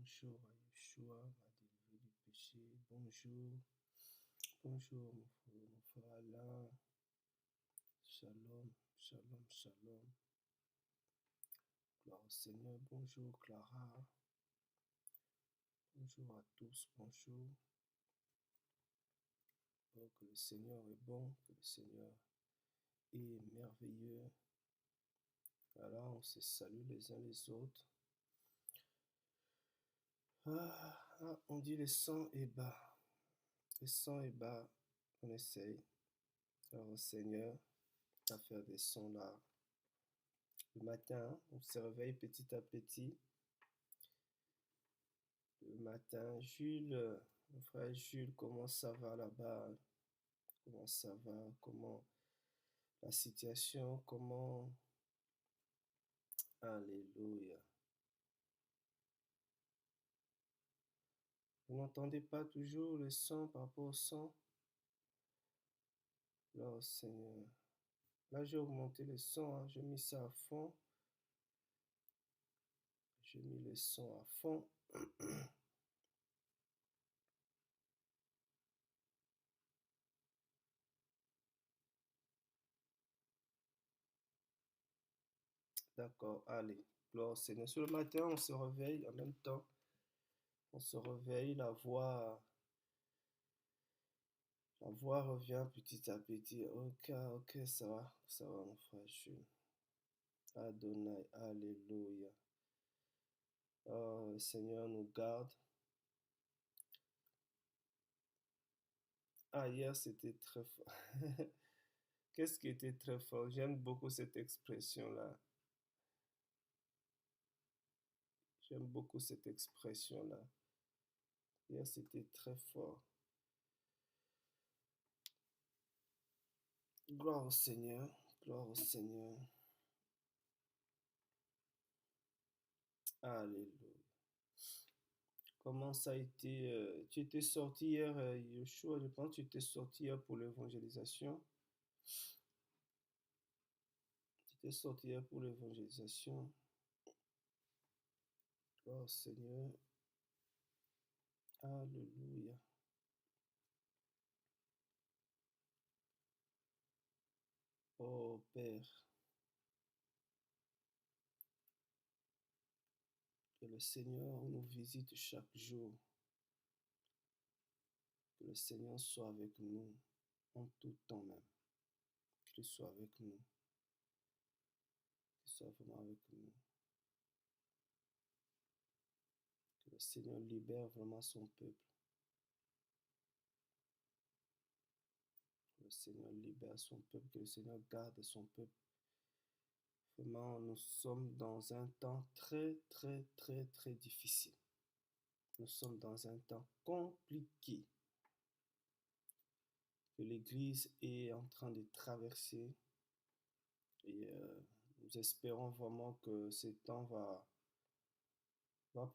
Bonjour à Yeshua, m'a délivré du péché. Bonjour, bonjour mon frère Alain. Shalom, shalom, shalom. Gloire au Seigneur. Bonjour Clara. Bonjour à tous, bonjour. Oh, que le Seigneur est bon, que le Seigneur est merveilleux. Voilà, on se salue les uns les autres. On dit le son est bas. Le son est bas. On essaye. Alors au Seigneur à faire des sons là. Le matin, on se réveille petit à petit. Le matin, Jules, mon frère Jules, comment ça va là-bas? Comment ça va? Comment la situation? Comment? Alléluia. Vous n'entendez pas toujours le son par rapport au son? Là, Seigneur. Là, j'ai augmenté le son, hein. J'ai mis ça à fond. J'ai mis le son à fond. D'accord, allez. Gloire au Seigneur. Sur le matin, on se réveille en même temps. On se réveille, la voix revient petit à petit. Ok, ok, ça va, mon frère Jules. Adonai, alléluia. Oh, le Seigneur nous garde. Ah, hier, c'était très fort. Qu'est-ce qui était très fort? J'aime beaucoup cette expression-là. J'aime beaucoup cette expression-là. Hier, c'était très fort. Gloire au Seigneur. Gloire au Seigneur. Alléluia. Comment ça a été? Tu étais sorti hier, Yoshua, je pense que tu étais sorti hier pour l'évangélisation. Tu étais sorti hier pour l'évangélisation. Oh Seigneur. Alléluia. Oh Père. Que le Seigneur nous visite chaque jour. Que le Seigneur soit avec nous en tout temps même. Qu'il soit avec nous. Qu'il soit vraiment avec nous. Que le Seigneur libère vraiment son peuple. Que le Seigneur libère son peuple. Que le Seigneur garde son peuple. Vraiment, nous sommes dans un temps très, très, très, très difficile. Nous sommes dans un temps compliqué que l'Église est en train de traverser. Et nous espérons vraiment que ce temps va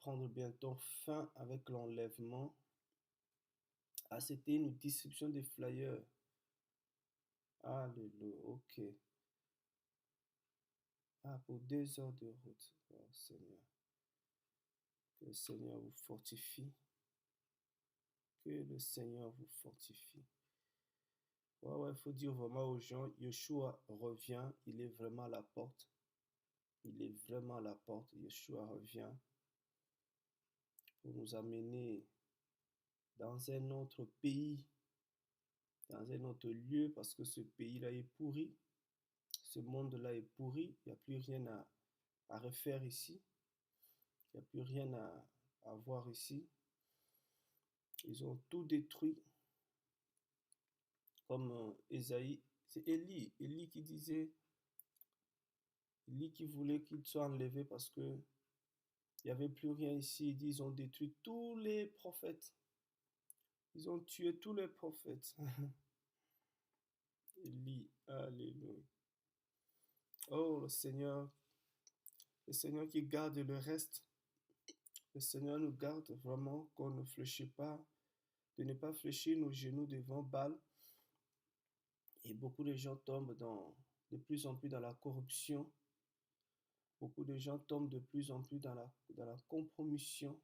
prendre bientôt fin avec l'enlèvement. Ah, c'était une distribution des flyers. Alléluia, ok. Ah, pour 2 heures de route. Oh, Seigneur. Que le Seigneur vous fortifie. Que le Seigneur vous fortifie. Ouais, il faut dire vraiment aux gens, Yeshua revient, il est vraiment à la porte. Il est vraiment à la porte. Yeshua revient pour nous amener dans un autre pays, dans un autre lieu, parce que ce pays-là est pourri. Ce monde-là est pourri. Il n'y a plus rien à refaire ici. Il n'y a plus rien à voir ici. Ils ont tout détruit. Comme Ésaïe, c'est Élie qui disait, Élie qui voulait qu'il soit enlevé parce que il n'y avait plus rien ici. Il dit, ils ont détruit tous les prophètes. Ils ont tué tous les prophètes. Élie, alléluia. Oh, le Seigneur qui garde le reste. Le Seigneur nous garde vraiment qu'on ne fléchit pas, de ne pas fléchir nos genoux devant Baal. Et beaucoup de gens tombent de plus en plus dans la corruption. Beaucoup de gens tombent de plus en plus dans la compromission.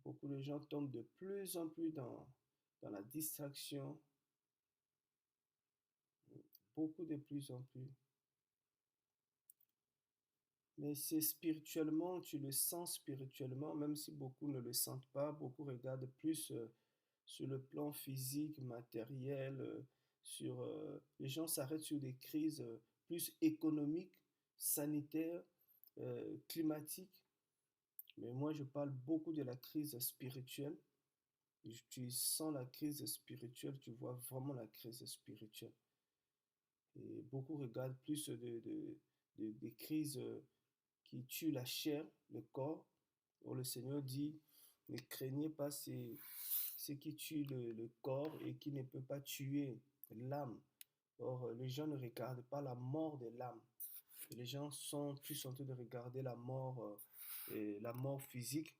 Beaucoup de gens tombent de plus en plus dans la distraction, beaucoup de plus en plus. Mais c'est spirituellement, tu le sens spirituellement, même si beaucoup ne le sentent pas, beaucoup regardent plus sur le plan physique, matériel, les gens s'arrêtent sur des crises plus économiques, sanitaires, climatiques. Mais moi, je parle beaucoup de la crise spirituelle. Tu sens la crise spirituelle, tu vois vraiment la crise spirituelle. Et beaucoup regardent plus des crises qui tuent la chair, le corps. Or, le Seigneur dit, ne craignez pas ce qui tue le corps et qui ne peut pas tuer l'âme. Or, les gens ne regardent pas la mort de l'âme. Les gens sont plus en train de regarder la mort physique.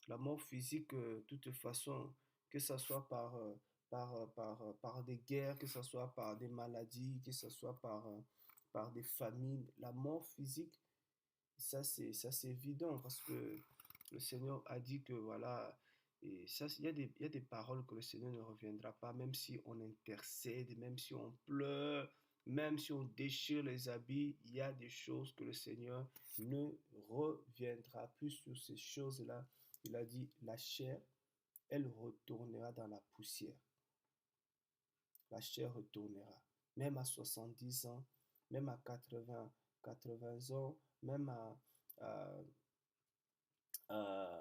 La mort physique, de toute façon, que ce soit par des guerres, que ce soit par des maladies, que ce soit par des famines, la mort physique, ça c'est évident parce que le Seigneur a dit que voilà, et ça, il y a des paroles que le Seigneur ne reviendra pas, même si on intercède, même si on pleure, même si on déchire les habits, il y a des choses que le Seigneur ne reviendra plus sur ces choses-là. Il a dit, la chair, elle retournera dans la poussière. La chair retournera. Même à 70 ans, même à 80 ans, même à, à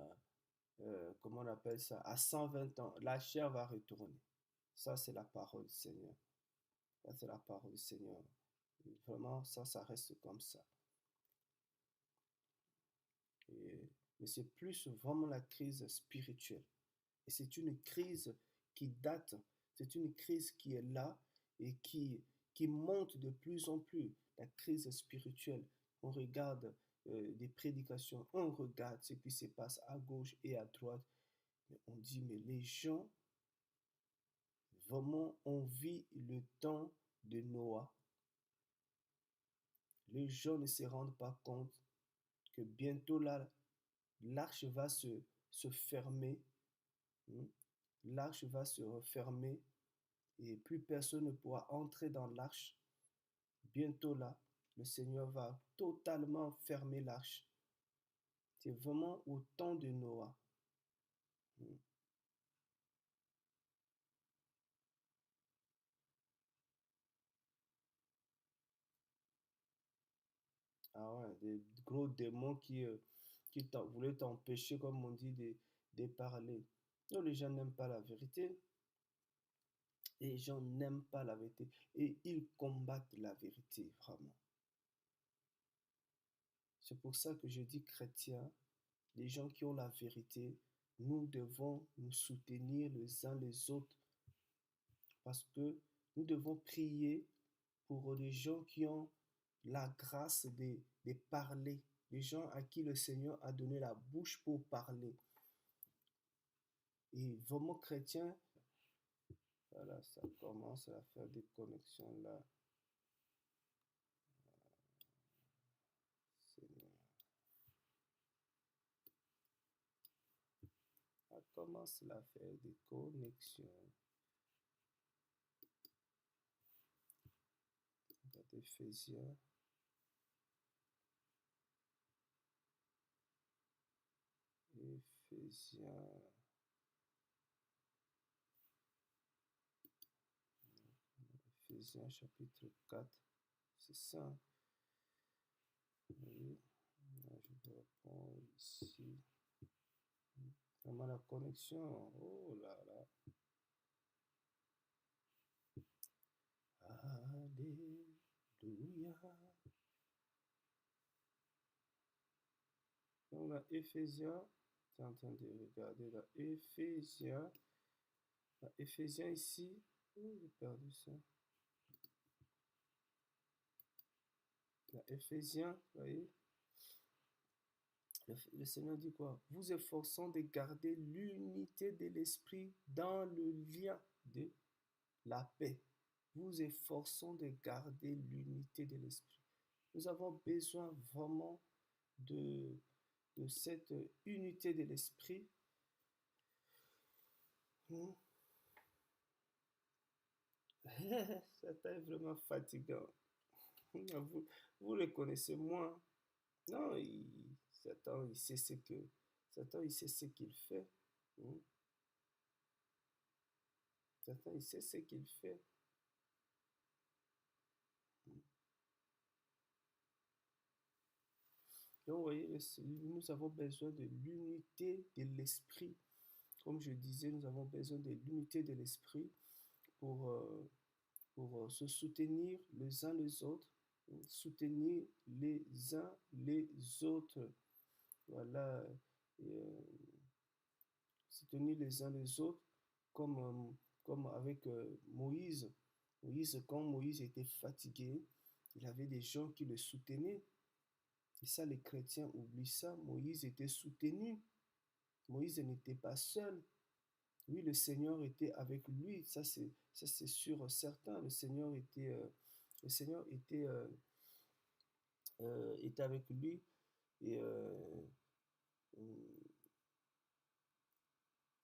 comment on appelle ça, à 120 ans, la chair va retourner. Ça, c'est la parole du Seigneur. Ça, c'est la parole du Seigneur. Et vraiment, ça reste comme ça. Et, mais c'est plus vraiment la crise spirituelle. Et c'est une crise qui date, c'est une crise qui est là et qui monte de plus en plus. La crise spirituelle. On regarde des prédications, on regarde ce qui se passe à gauche et à droite. Mais on dit, mais les gens, vraiment, on vit le temps de Noah. Les gens ne se rendent pas compte que bientôt là, l'arche va se fermer. Hmm. L'arche va se refermer et plus personne ne pourra entrer dans l'arche. Bientôt là, le Seigneur va totalement fermer l'arche. C'est vraiment au temps de Noah. Hmm. Ah ouais, des gros démons qui voulaient t'empêcher, comme on dit, de parler. Non, les gens n'aiment pas la vérité. Les gens n'aiment pas la vérité. Et ils combattent la vérité, vraiment. C'est pour ça que je dis chrétien, les gens qui ont la vérité, nous devons nous soutenir les uns les autres parce que nous devons prier pour les gens qui ont la grâce de parler, les gens à qui le Seigneur a donné la bouche pour parler. Et vraiment chrétien, voilà, ça commence à faire des connexions là. Seigneur, ça commence à faire des connexions. Regarde Éphésiens. Éphésiens. Éphésiens chapitre 4. C'est ça. Oui. Là, je vais reprendre ici. Vraiment la connexion. Oh là là. Alléluia. Donc là, Éphésiens, tu es en train de regarder là, Éphésiens. Là, Éphésiens ici. Oh, j'ai perdu ça. Là, Éphésiens, vous voyez. Le Seigneur dit quoi? Vous efforçant de garder l'unité de l'esprit dans le lien de la paix. Vous efforçant de garder l'unité de l'esprit. Nous avons besoin vraiment de cette unité de l'esprit Hmm. Satan est vraiment fatigant. Vous, vous le connaissez moins. Non, Satan, il sait ce que, Satan, il sait ce qu'il fait. Hmm. Satan, il sait ce qu'il fait. Hmm. Donc, vous voyez, nous avons besoin de l'unité de l'esprit. Comme je disais, nous avons besoin de l'unité de l'esprit pour, se soutenir les uns les autres, soutenir les uns les autres. Voilà, et, soutenir les uns les autres, comme, comme avec Moïse. Moïse, quand Moïse était fatigué, il avait des gens qui le soutenaient. Et ça, les chrétiens oublient ça. Moïse était soutenu. Moïse n'était pas seul. Oui, le Seigneur était avec lui. Ça, c'est sûr, certain. Le Seigneur était avec lui. Et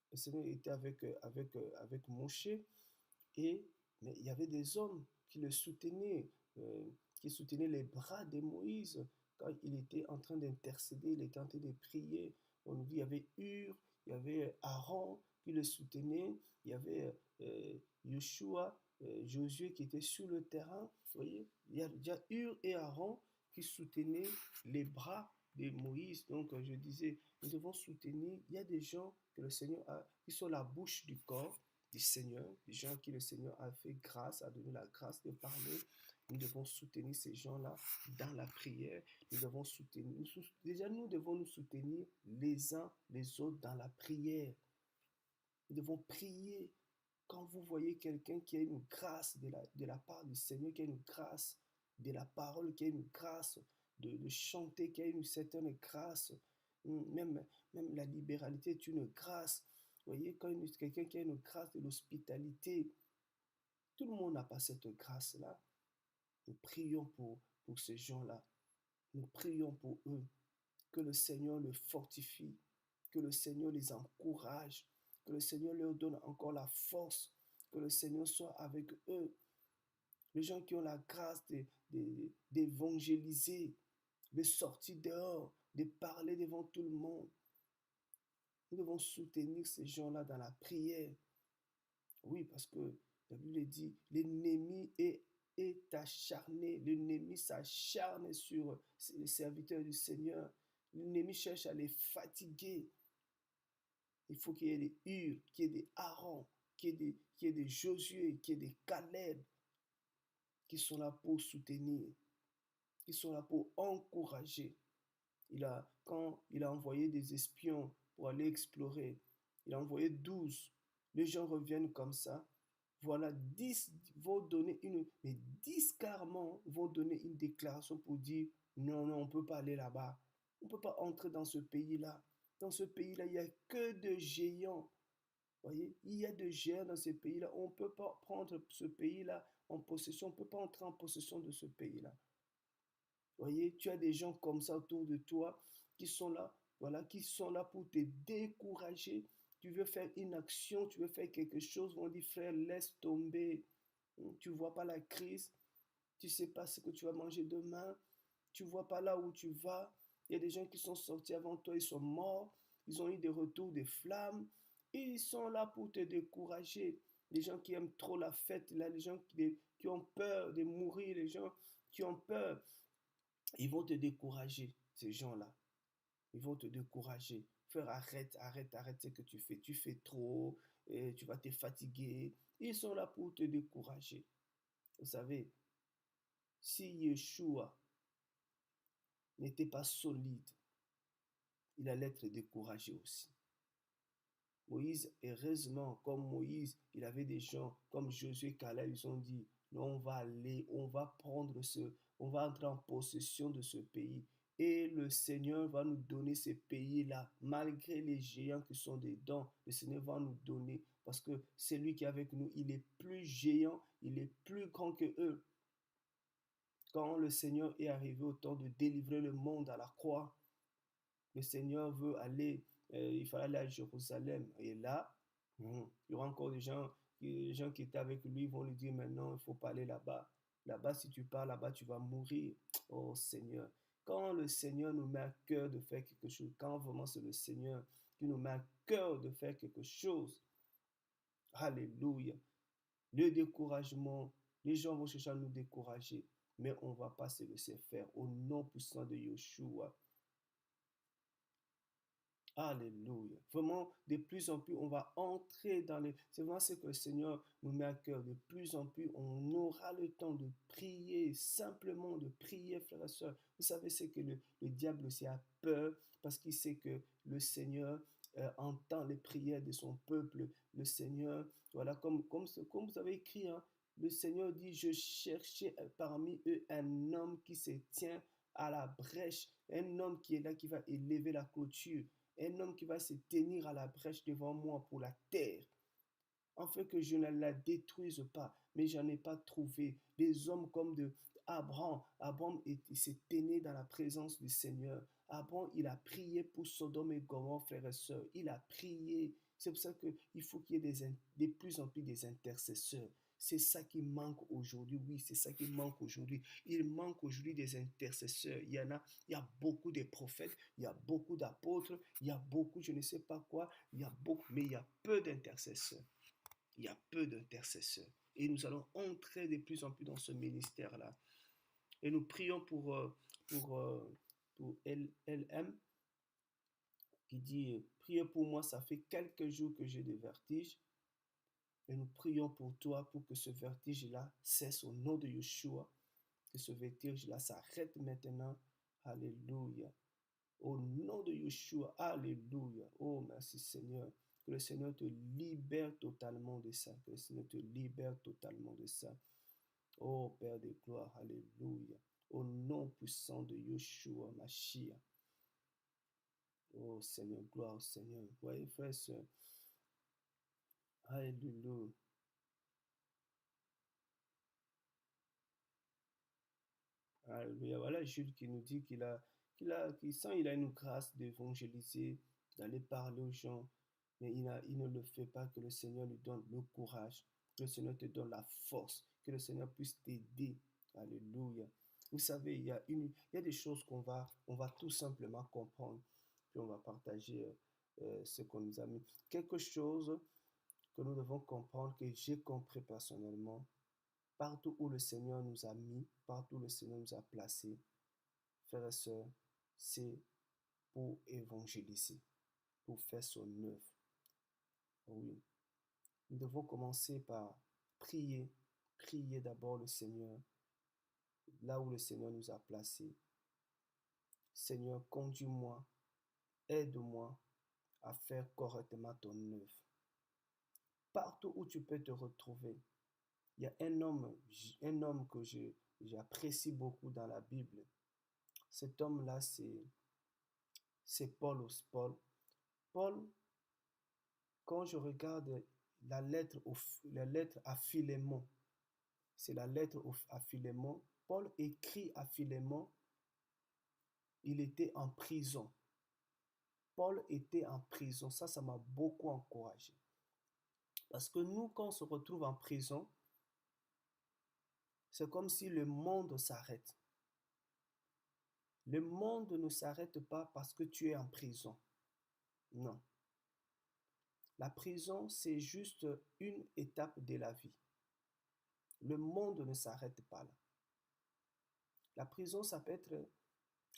le Seigneur était avec Moshe. Et, mais il y avait des hommes qui le soutenaient, qui soutenaient les bras de Moïse quand il était en train d'intercéder, il était en train de prier. On nous dit il y avait Hur, il y avait Aaron qui le soutenait, il y avait Yeshua, Josué qui était sur le terrain. Vous voyez, il y a Hur et Aaron qui soutenaient les bras de Moïse. Donc, je disais, nous devons soutenir. Il y a des gens que le Seigneur a, qui sont la bouche du corps du Seigneur, des gens qui le Seigneur a fait grâce, a donné la grâce de parler. Nous devons soutenir ces gens-là dans la prière. Nous devons soutenir, déjà nous devons nous soutenir les uns les autres dans la prière. Nous devons prier. Quand vous voyez quelqu'un qui a une grâce de la part du Seigneur, qui a une grâce de la parole, qui a une grâce de chanter, qui a une certaine grâce, même la libéralité est une grâce. Vous voyez, quand quelqu'un qui a une grâce de l'hospitalité, tout le monde n'a pas cette grâce-là. Nous prions pour ces gens-là. Nous prions pour eux. Que le Seigneur les fortifie, que le Seigneur les encourage, que le Seigneur leur donne encore la force, que le Seigneur soit avec eux. Les gens qui ont la grâce d'évangéliser, de sortir dehors, de parler devant tout le monde. Nous devons soutenir ces gens-là dans la prière. Oui, parce que la Bible dit, l'ennemi est acharné, l'ennemi s'acharne sur les serviteurs du Seigneur. L'ennemi cherche à les fatiguer. Il faut qu'il y ait des Hur, qu'il y ait des Aaron, qu'il y ait des Josué, qu'il y ait des Caleb qui sont là pour soutenir, qui sont là pour encourager. Quand il a envoyé des espions pour aller explorer, il a envoyé 12. Les gens reviennent comme ça. Voilà, 10 vont donner mais 10 carrément vont donner une déclaration pour dire non, non, on ne peut pas aller là-bas. On ne peut pas entrer dans ce pays-là. Dans ce pays-là, il n'y a que de géants. Vous voyez, il y a de géants dans ce pays-là. On ne peut pas prendre ce pays-là en possession. On ne peut pas entrer en possession de ce pays-là. Vous voyez, tu as des gens comme ça autour de toi qui sont là, voilà, qui sont là pour te décourager. Tu veux faire une action, tu veux faire quelque chose, on dit frère, laisse tomber. Tu ne vois pas la crise, tu ne sais pas ce que tu vas manger demain, tu ne vois pas là où tu vas. Il y a des gens qui sont sortis avant toi, ils sont morts, ils ont eu des retours de flammes, et ils sont là pour te décourager. Les gens qui aiment trop la fête, là, les gens qui ont peur de mourir, les gens qui ont peur, ils vont te décourager, ces gens-là. Ils vont te décourager. Faire arrête, arrête, arrête ce que tu fais. Tu fais trop, et tu vas te fatiguer. Ils sont là pour te décourager. Vous savez, si Yeshua n'était pas solide, il allait être découragé aussi. Moïse, heureusement, comme Moïse, il avait des gens comme Josué et Caleb, ils ont dit, non, on va aller, on va entrer en possession de ce pays. Et le Seigneur va nous donner ces pays-là, malgré les géants qui sont dedans. Le Seigneur va nous donner, parce que c'est lui qui est avec nous. Il est plus géant, il est plus grand que eux. Quand le Seigneur est arrivé au temps de délivrer le monde à la croix, le Seigneur veut aller, il fallait aller à Jérusalem. Et là, Il y aura encore des gens qui étaient avec lui vont lui dire maintenant, il ne faut pas aller là-bas. Là-bas, si tu pars là-bas, tu vas mourir. Oh Seigneur, quand le Seigneur nous met à cœur de faire quelque chose, quand vraiment c'est le Seigneur qui nous met à cœur de faire quelque chose, alléluia, le découragement, les gens vont chercher à nous décourager, mais on ne va pas se laisser faire au nom puissant de Yeshua. Alléluia. Vraiment, de plus en plus, on va entrer dans les... C'est vraiment ce que le Seigneur nous met à cœur. De plus en plus, on aura le temps de prier, simplement de prier, frères et sœurs. Vous savez, c'est que le diable aussi a peur parce qu'il sait que le Seigneur entend les prières de son peuple. Le Seigneur, voilà, comme vous avez écrit, hein, le Seigneur dit, je cherchais parmi eux un homme qui se tient à la brèche, un homme qui est là, qui va élever la clôture, un homme qui va se tenir à la brèche devant moi pour la terre, afin que je ne la détruise pas. Mais je n'en ai pas trouvé. Des hommes comme de Abraham. Abraham s'est tenu dans la présence du Seigneur. Abraham, il a prié pour Sodome et Gomorrhe, frères et sœurs. Il a prié. C'est pour ça qu'il faut qu'il y ait de plus en plus des intercesseurs. C'est ça qui manque aujourd'hui. Oui, c'est ça qui manque aujourd'hui. Il manque aujourd'hui des intercesseurs. Il y a beaucoup de prophètes, il y a beaucoup d'apôtres, il y a beaucoup, je ne sais pas quoi, il y a beaucoup, mais il y a peu d'intercesseurs. Il y a peu d'intercesseurs. Et nous allons entrer de plus en plus dans ce ministère-là. Et nous prions pour, pour LM qui dit, priez pour moi, ça fait quelques jours que j'ai des vertiges. Et nous prions pour toi pour que ce vertige-là cesse au nom de Yeshua. Que ce vertige-là s'arrête maintenant. Alléluia. Au nom de Yeshua. Alléluia. Oh, merci Seigneur. Que le Seigneur te libère totalement de ça. Que le Seigneur te libère totalement de ça. Oh, Père de gloire. Alléluia. Au nom puissant de Yeshua, Mashiach. Oh, Seigneur, gloire au Seigneur. Voyez, frère, sœur. Alléluia. Alléluia. Voilà Jules qui nous dit qu'il sent il a une grâce d'évangéliser, d'aller parler aux gens, mais il ne le fait pas. Que le Seigneur lui donne le courage, que le Seigneur te donne la force, que le Seigneur puisse t'aider. Alléluia. Vous savez, il y a des choses on va tout simplement comprendre, puis on va partager ce qu'on nous a mis. Quelque chose que nous devons comprendre, que j'ai compris personnellement, partout où le Seigneur nous a mis, partout où le Seigneur nous a placés, frères et sœurs, c'est pour évangéliser, pour faire son œuvre. Oui, nous devons commencer par prier, prier d'abord le Seigneur, là où le Seigneur nous a placés. Seigneur, conduis-moi, aide-moi à faire correctement ton œuvre. Partout où tu peux te retrouver, il y a un homme que j'apprécie beaucoup dans la Bible. Cet homme-là, c'est Paul. Paul, quand je regarde la lettre à Philémon, c'est la lettre à Philémon, Paul écrit à Philémon, il était en prison. Paul était en prison, ça m'a beaucoup encouragé. Parce que nous, quand on se retrouve en prison, c'est comme si le monde s'arrête. Le monde ne s'arrête pas parce que tu es en prison. Non. La prison, c'est juste une étape de la vie. Le monde ne s'arrête pas là. La prison, ça peut être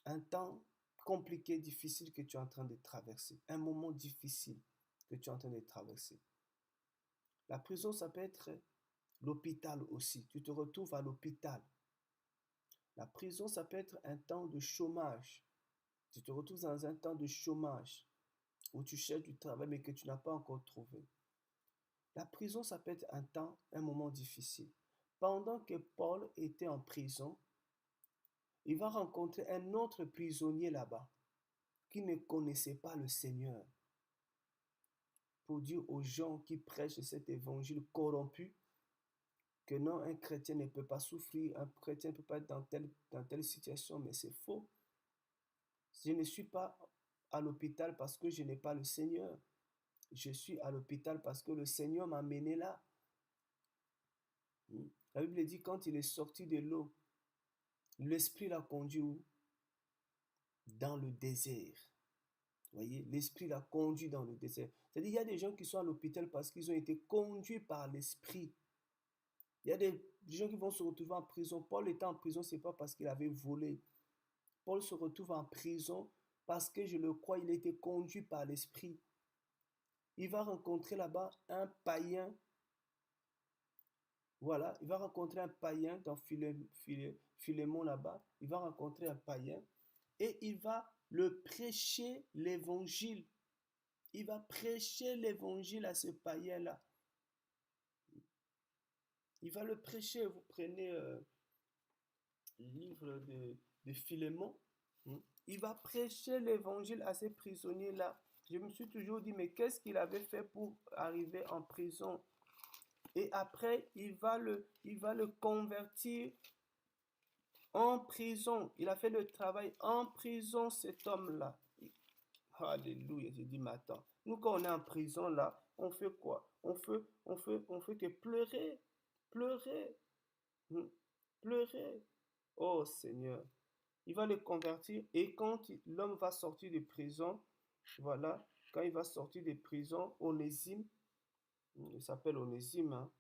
un temps compliqué, difficile que tu es en train de traverser. Un moment difficile que tu es en train de traverser. La prison, ça peut être l'hôpital aussi. Tu te retrouves à l'hôpital. La prison, ça peut être un temps de chômage. Tu te retrouves dans un temps de chômage où tu cherches du travail mais que tu n'as pas encore trouvé. La prison, ça peut être un moment difficile. Pendant que Paul était en prison, il va rencontrer un autre prisonnier là-bas qui ne connaissait pas le Seigneur. Pour dire aux gens qui prêchent cet évangile corrompu que non, un chrétien ne peut pas souffrir, un chrétien ne peut pas être dans telle situation, mais c'est faux. Je ne suis pas à l'hôpital parce que je n'ai pas le Seigneur. Je suis à l'hôpital parce que le Seigneur m'a mené là. La Bible dit quand il est sorti de l'eau, l'Esprit l'a conduit où? Dans le désert. Vous voyez, l'Esprit l'a conduit dans le désert. C'est-à-dire, il y a des gens qui sont à l'hôpital parce qu'ils ont été conduits par l'Esprit. Il y a des gens qui vont se retrouver en prison. Paul était en prison, ce n'est pas parce qu'il avait volé. Paul se retrouve en prison parce que, je le crois, il a été conduit par l'Esprit. Il va rencontrer là-bas un païen. Voilà, il va rencontrer un païen dans Philémon là-bas. Il va rencontrer un païen et il va le prêcher l'évangile. Il va prêcher l'évangile à ce païen-là. Il va le prêcher. Vous prenez le livre de Philémon. Il va prêcher l'évangile à ces prisonniers-là. Je me suis toujours dit, mais qu'est-ce qu'il avait fait pour arriver en prison? Et après, il va le convertir en prison. Il a fait le travail en prison, cet homme-là. Alléluia. J'ai dit, mais attends, nous quand on est en prison là, on fait quoi? On fait que pleurer, pleurer, pleurer. Oh Seigneur. Il va le convertir et quand l'homme va sortir de prison, voilà, quand il va sortir de prison, Onésime, il s'appelle Onésime, hein.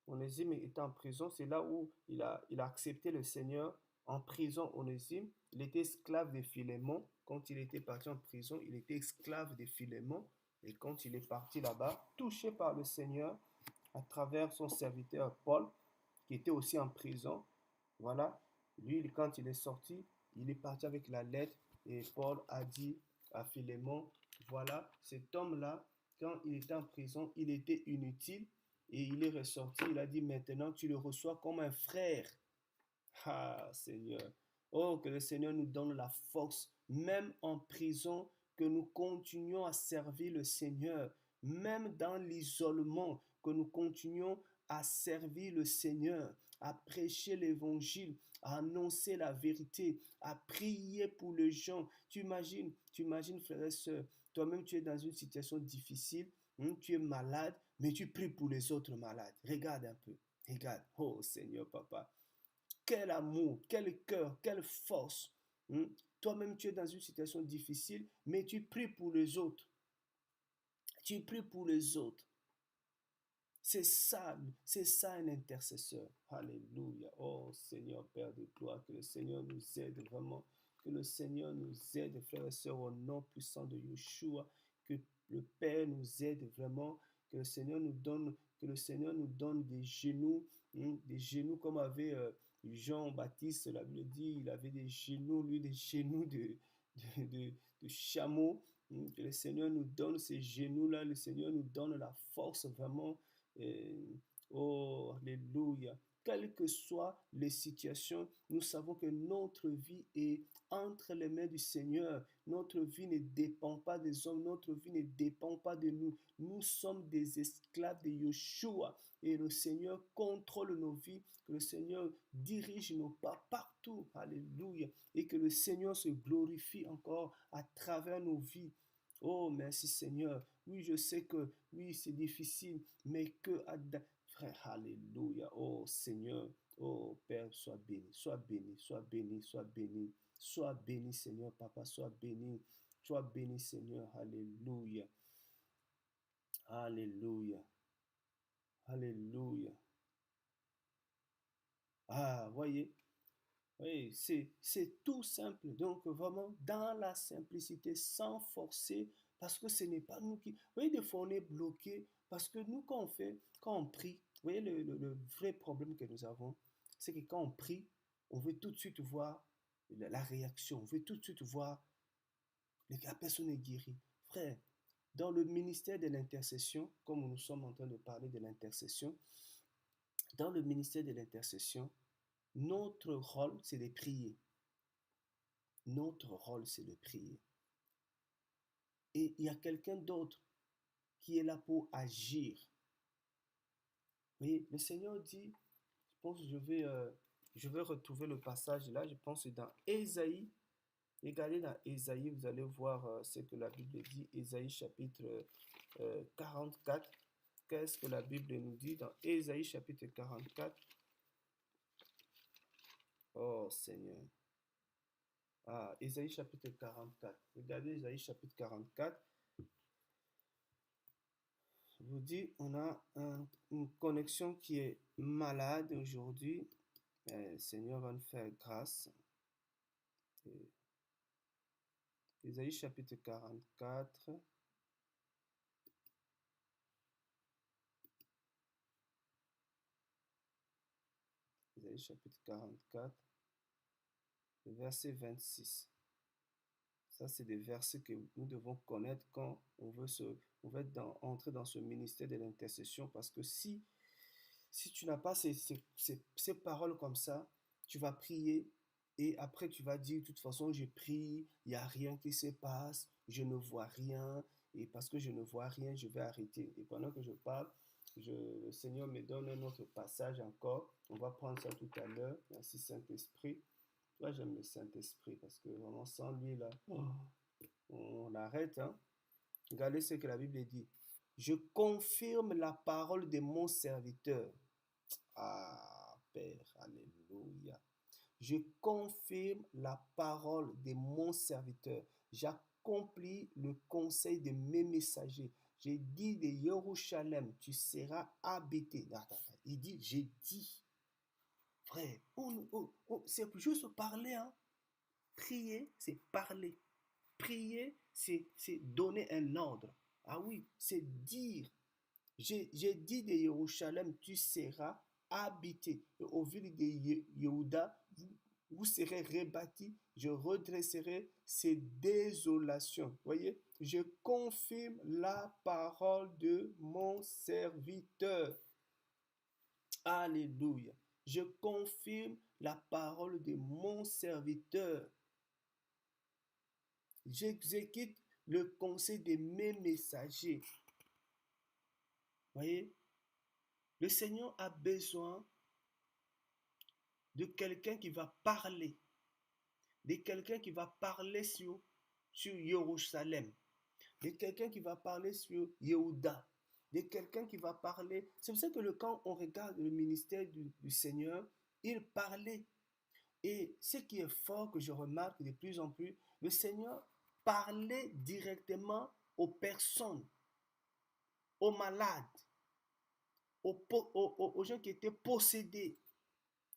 Onésime était en prison, c'est là où il a accepté le Seigneur en prison. Onésime, il était esclave de Philémon. Quand il était parti en prison, il était esclave de Philémon. Et quand il est parti là-bas, touché par le Seigneur à travers son serviteur Paul, qui était aussi en prison, voilà, lui, quand il est sorti, il est parti avec la lettre et Paul a dit à Philémon, voilà, cet homme-là, quand il était en prison, il était inutile et il est ressorti, il a dit maintenant tu le reçois comme un frère. Ah Seigneur, oh que le Seigneur nous donne la force, même en prison, que nous continuions à servir le Seigneur, même dans l'isolement, que nous continuions à servir le Seigneur, à prêcher l'évangile, à annoncer la vérité, à prier pour les gens. Tu imagines, frères et sœurs, toi-même tu es dans une situation difficile, tu es malade, mais tu pries pour les autres malades. Regarde un peu, regarde. Oh Seigneur Papa, quel amour, quel cœur, quelle force. Toi-même tu es dans une situation difficile, mais tu pries pour les autres. Tu pries pour les autres. C'est ça un intercesseur. Alléluia. Oh Seigneur Père de gloire, que le Seigneur nous aide vraiment. Que le Seigneur nous aide, frères et sœurs, au nom puissant de Yeshua. Que le Père nous aide vraiment. Que le Seigneur nous donne des genoux comme avait Jean-Baptiste, la Bible dit, il avait des genoux, lui, des genoux de chameau. Que le Seigneur nous donne ces genoux-là, le Seigneur nous donne la force vraiment. Oh, alléluia. Quelles que soient les situations, nous savons que notre vie est entre les mains du Seigneur. Notre vie ne dépend pas des hommes, notre vie ne dépend pas de nous. Nous sommes des esclaves de Yeshua et le Seigneur contrôle nos vies, que le Seigneur dirige nos pas partout. Alléluia. Et que le Seigneur se glorifie encore à travers nos vies. Oh, merci Seigneur. Oui, je sais que oui, c'est difficile, mais frère, alléluia. Oh Seigneur, oh Père, sois béni, sois béni, sois béni, sois béni. Sois béni, Seigneur, Papa, sois béni. Sois béni, Seigneur. Alléluia. Alléluia. Alléluia. Ah, voyez, oui, c'est tout simple. Donc, vraiment, dans la simplicité, sans forcer, parce que ce n'est pas nous qui... Vous voyez, des fois, on est bloqué, parce que nous, quand on prie, vous voyez, le vrai problème que nous avons, c'est que quand on prie, on veut tout de suite voir la réaction, on veut tout de suite voir la personne est guérie. Frère, dans le ministère de l'intercession, comme nous sommes en train de parler de l'intercession, dans le ministère de l'intercession, notre rôle, c'est de prier. Notre rôle, c'est de prier. Et il y a quelqu'un d'autre qui est là pour agir. Vous voyez, le Seigneur dit, je pense que je vais retrouver le passage là, je pense que c'est dans Ésaïe. Regardez dans Ésaïe, vous allez voir ce que la Bible dit, Ésaïe chapitre 44. Qu'est-ce que la Bible nous dit dans Ésaïe chapitre 44? Oh Seigneur. Ah, Ésaïe chapitre 44. Regardez Ésaïe chapitre 44. Je vous dis, on a une connexion qui est malade aujourd'hui. Le Seigneur va nous faire grâce. Ésaïe chapitre 44. Ésaïe chapitre 44, verset 26. Ça, c'est des versets que nous devons connaître quand on veut entrer dans ce ministère de l'intercession. Parce que si tu n'as pas ces paroles comme ça, tu vas prier et après tu vas dire, de toute façon, je prie, il n'y a rien qui se passe, je ne vois rien. Et parce que je ne vois rien, je vais arrêter. Et pendant que je parle, le Seigneur me donne un autre passage encore. On va prendre ça tout à l'heure. Merci Saint-Esprit. Toi, j'aime le Saint-Esprit parce que vraiment sans lui, là, on arrête. Hein? Regardez ce que la Bible dit. Je confirme la parole de mon serviteur. Ah, Père, alléluia. Je confirme la parole de mon serviteur. J'accomplis le conseil de mes messagers. J'ai dit de Jérusalem, tu seras habité. Il dit, j'ai dit. Frère, c'est juste parler. Hein? Prier, c'est parler. Prier, c'est donner un ordre. Ah oui, c'est dire. J'ai dit de Jérusalem, tu seras habité. Et au ville de Yehuda, vous serez rebâtis. Je redresserai ces désolations. Voyez, je confirme la parole de mon serviteur. Alléluia. Je confirme la parole de mon serviteur. J'exécute le conseil de mes messagers. Voyez, le Seigneur a besoin de quelqu'un qui va parler, de quelqu'un qui va parler sur Jérusalem, de quelqu'un qui va parler sur Yehuda, de quelqu'un qui va parler. C'est pour ça que quand on regarde le ministère du Seigneur, il parlait. Et ce qui est fort que je remarque de plus en plus, le Seigneur parlait directement aux personnes, aux malades, aux gens qui étaient possédés.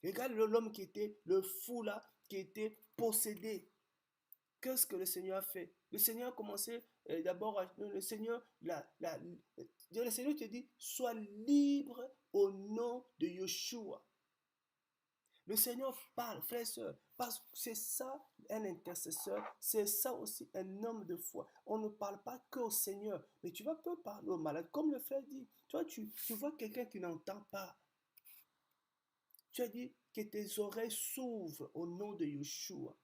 Regarde l'homme qui était, le fou là, qui était possédé. Qu'est-ce que le Seigneur a fait? Le Seigneur a commencé d'abord, le Seigneur te dit, sois libre au nom de Yeshua. Le Seigneur parle, frères et sœurs, parce que c'est ça un intercesseur, c'est ça aussi un homme de foi. On ne parle pas qu'au Seigneur, mais tu vas peu parler aux malades. Comme le frère dit, toi tu vois quelqu'un qui n'entend pas. Tu as dit que tes oreilles s'ouvrent au nom de Yeshua.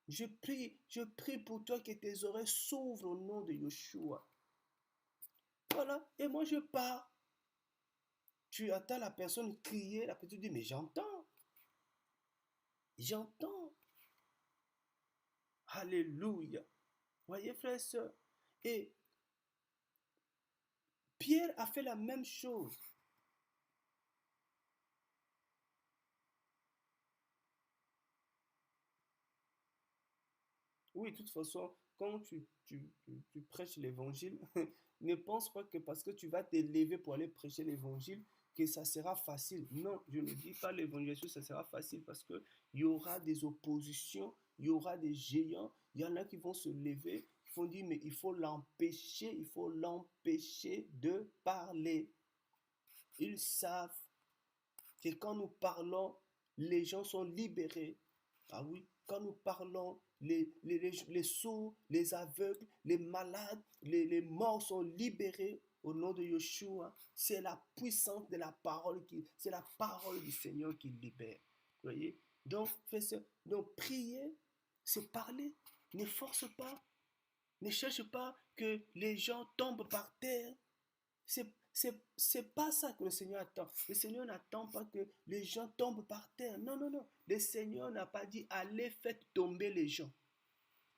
Je prie pour toi que tes oreilles s'ouvrent au nom de Yeshua. Voilà, et moi je pars. Tu attends la personne crier, la personne dit, mais j'entends. J'entends. Alléluia. Voyez, frères et sœurs. Et Pierre a fait la même chose. Oui, de toute façon, quand tu prêches l'évangile, ne pense pas que parce que tu vas t'élever pour aller prêcher l'évangile, que ça sera facile. Non, je ne dis pas l'évangile, ça sera facile parce qu'il y aura des oppositions, il y aura des géants, il y en a qui vont se lever, qui vont dire, mais il faut l'empêcher de parler. Ils savent que quand nous parlons, les gens sont libérés. Ah oui, quand nous parlons, les sourds, les aveugles, les malades, les morts sont libérés au nom de Yeshua. C'est la puissance de la parole, c'est la parole du Seigneur qui libère. Vous voyez? Donc, prier, c'est parler. Ne force pas. Ne cherche pas que les gens tombent par terre. C'est pas ça que le Seigneur attend. Le Seigneur n'attend pas que les gens tombent par terre. Non, non, non. Le Seigneur n'a pas dit allez, faites tomber les gens.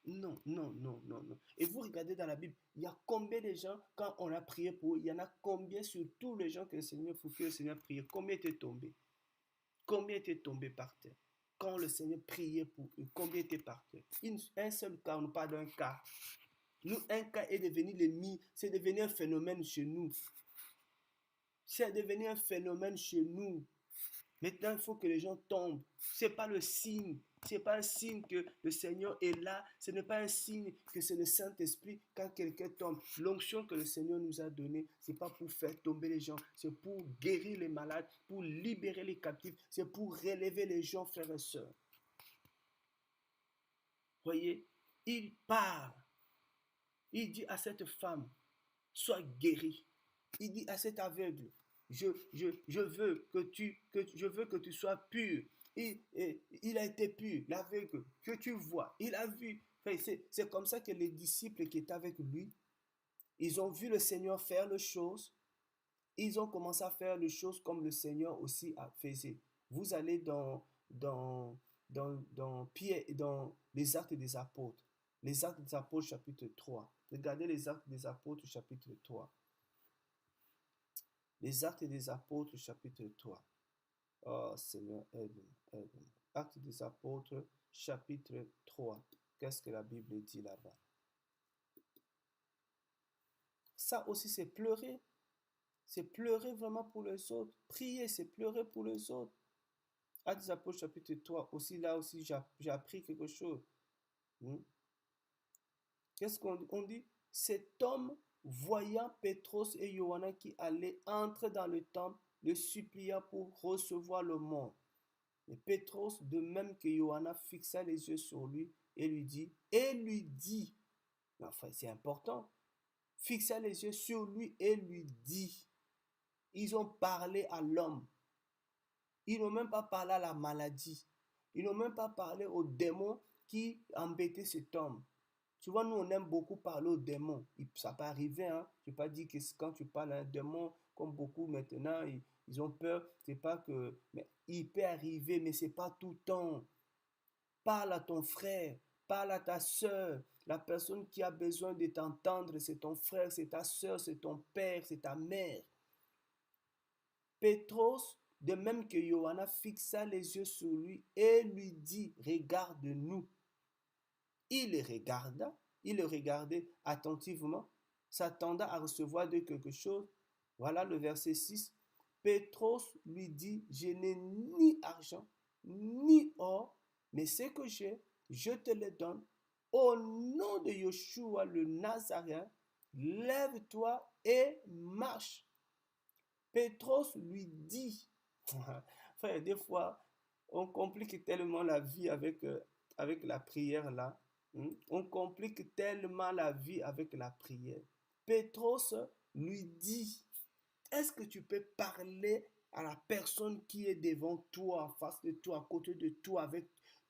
Non, non, non, non, non. Et vous regardez dans la Bible, il y a combien de gens, quand on a prié pour eux, il y en a combien sur tous les gens que le Seigneur, pour que le Seigneur priait, combien étaient tombés? Combien étaient tombés par terre? Quand le Seigneur priait pour eux, combien étaient par terre? Un seul cas, on ne parle d'un cas. Nous, un cas est devenu l'ennemi, c'est devenu un phénomène chez nous. C'est devenu un phénomène chez nous. Maintenant, il faut que les gens tombent. Ce n'est pas le signe. Ce n'est pas un signe que le Seigneur est là. Ce n'est pas un signe que c'est le Saint-Esprit quand quelqu'un tombe. L'onction que le Seigneur nous a donnée, ce n'est pas pour faire tomber les gens. C'est pour guérir les malades, pour libérer les captifs. C'est pour relever les gens, frères et sœurs. Voyez, il parle. Il dit à cette femme, sois guérie. Il dit à cet aveugle, je veux que tu sois pur. Il a été pur, l'aveugle, que tu vois, il a vu. C'est comme ça que les disciples qui étaient avec lui, ils ont vu le Seigneur faire les choses. Ils ont commencé à faire les choses comme le Seigneur aussi a fait. Vous allez dans les Actes des Apôtres. Les Actes des Apôtres, chapitre 3. Regardez les Actes des Apôtres, chapitre 3. Les Actes des Apôtres, chapitre 3. Oh Seigneur, aide-moi, aide-moi. Actes des Apôtres, chapitre 3. Qu'est-ce que la Bible dit là-bas? Ça aussi, c'est pleurer. C'est pleurer vraiment pour les autres. Prier, c'est pleurer pour les autres. Actes des Apôtres, chapitre 3. Aussi, là aussi, j'ai appris quelque chose. Qu'est-ce qu'on dit? Cet homme, voyant Pétros et Johanna qui allaient entrer dans le temple, le supplia pour recevoir le monde. Et Pétros, de même que Johanna, fixa les yeux sur lui et lui dit, enfin c'est important, fixa les yeux sur lui et lui dit, ils ont parlé à l'homme. Ils n'ont même pas parlé à la maladie. Ils n'ont même pas parlé aux démons qui embêtaient cet homme. Tu vois, nous, on aime beaucoup parler aux démons. Ça peut arriver, hein. Je n'ai pas dit que quand tu parles à un démon, comme beaucoup maintenant, ils ont peur. C'est pas que... Mais il peut arriver, mais ce n'est pas tout le temps. Parle à ton frère, parle à ta soeur. La personne qui a besoin de t'entendre, c'est ton frère, c'est ta soeur, c'est ton père, c'est ta mère. Pétros, de même que Johanna, fixa les yeux sur lui et lui dit, regarde-nous. Il le regardait attentivement, s'attendant à recevoir de quelque chose. Voilà le verset 6. Pétros lui dit, je n'ai ni argent, ni or, mais ce que j'ai, je te le donne. Au nom de Yeshua le Nazaréen, lève-toi et marche. Pétros lui dit, frère, des fois, on complique tellement la vie avec la prière là. On complique tellement la vie avec la prière. Pétros lui dit, est-ce que tu peux parler à la personne qui est devant toi, en face de toi, à côté de toi,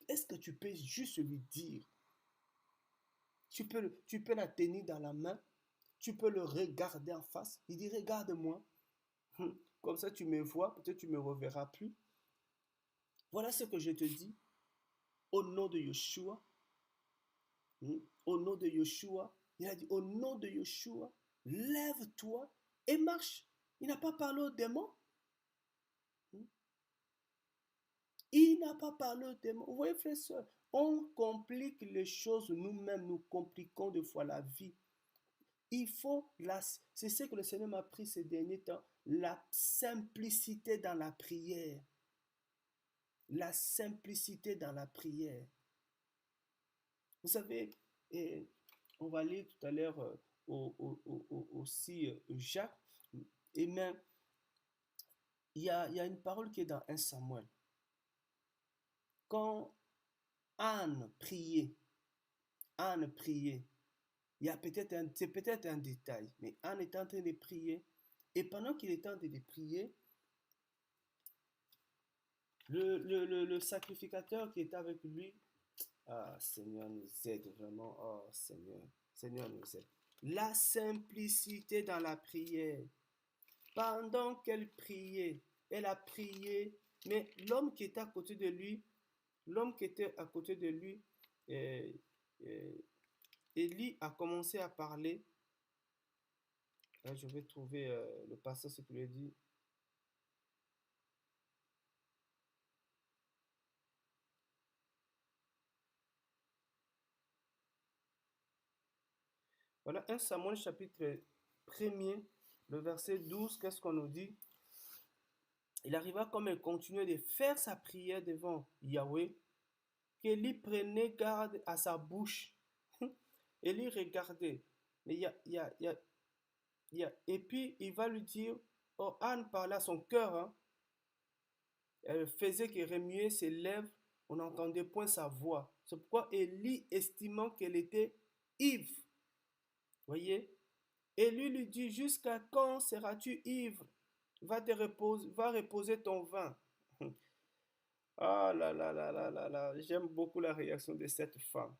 est-ce que tu peux juste lui dire, tu peux la tenir dans la main, tu peux le regarder en face. Il dit, regarde-moi. Comme ça, tu me vois, peut-être tu ne me reverras plus. Voilà ce que je te dis. Au nom de Yeshua. Au nom de Yeshua. Il a dit, au nom de Yeshua, lève-toi et marche. Il n'a pas parlé aux démons. Il n'a pas parlé aux démons. Vous voyez, frères et sœurs, on complique les choses nous-mêmes. Nous compliquons des fois la vie. C'est ce que le Seigneur m'a appris ces derniers temps. La simplicité dans la prière. La simplicité dans la prière. Vous savez, on va lire tout à l'heure aussi Jacques, et même il y a une parole qui est dans 1 Samuel. Quand Anne priait, c'est peut-être un détail, mais Anne était en train de prier, et pendant qu'il était en train de prier, le sacrificateur qui était avec lui, ah Seigneur nous aide vraiment, oh Seigneur nous aide. La simplicité dans la prière. Pendant qu'elle priait, elle a prié, mais l'homme qui était à côté de lui, Élie a commencé à parler. Là, je vais trouver le passage, ce qu'il lui a dit. Voilà, 1 Samuel chapitre 1er, le verset 12, qu'est-ce qu'on nous dit? Il arriva comme elle continuait de faire sa prière devant Yahweh, qu'Élie prenait garde à sa bouche. Élie regardait. Mais et puis il va lui dire, oh, Anne parlait à son cœur, hein. Elle faisait que remuer ses lèvres, on n'entendait point sa voix. C'est pourquoi Élie, estimant qu'elle était ivre, voyez, Élie lui dit, jusqu'à quand seras-tu ivre? Va reposer ton vin. Ah là là là là là là, j'aime beaucoup la réaction de cette femme.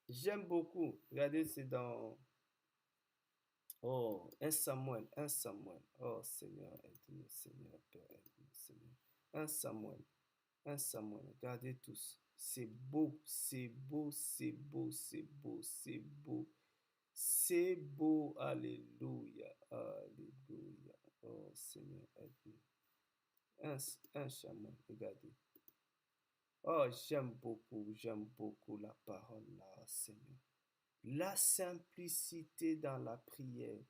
J'aime beaucoup. Regardez, c'est dans Oh, 1 Samuel, 1 Samuel. Oh Seigneur, aide-nous, Seigneur, Père, aide-nous, Seigneur. 1 Samuel, 1 Samuel. Regardez tous. C'est beau, c'est beau, c'est beau, c'est beau, c'est beau. C'est beau, alléluia, alléluia. Oh Seigneur, aide-nous. 1 Samuel, regardez. Oh, j'aime beaucoup la parole là, Seigneur. La simplicité dans la prière.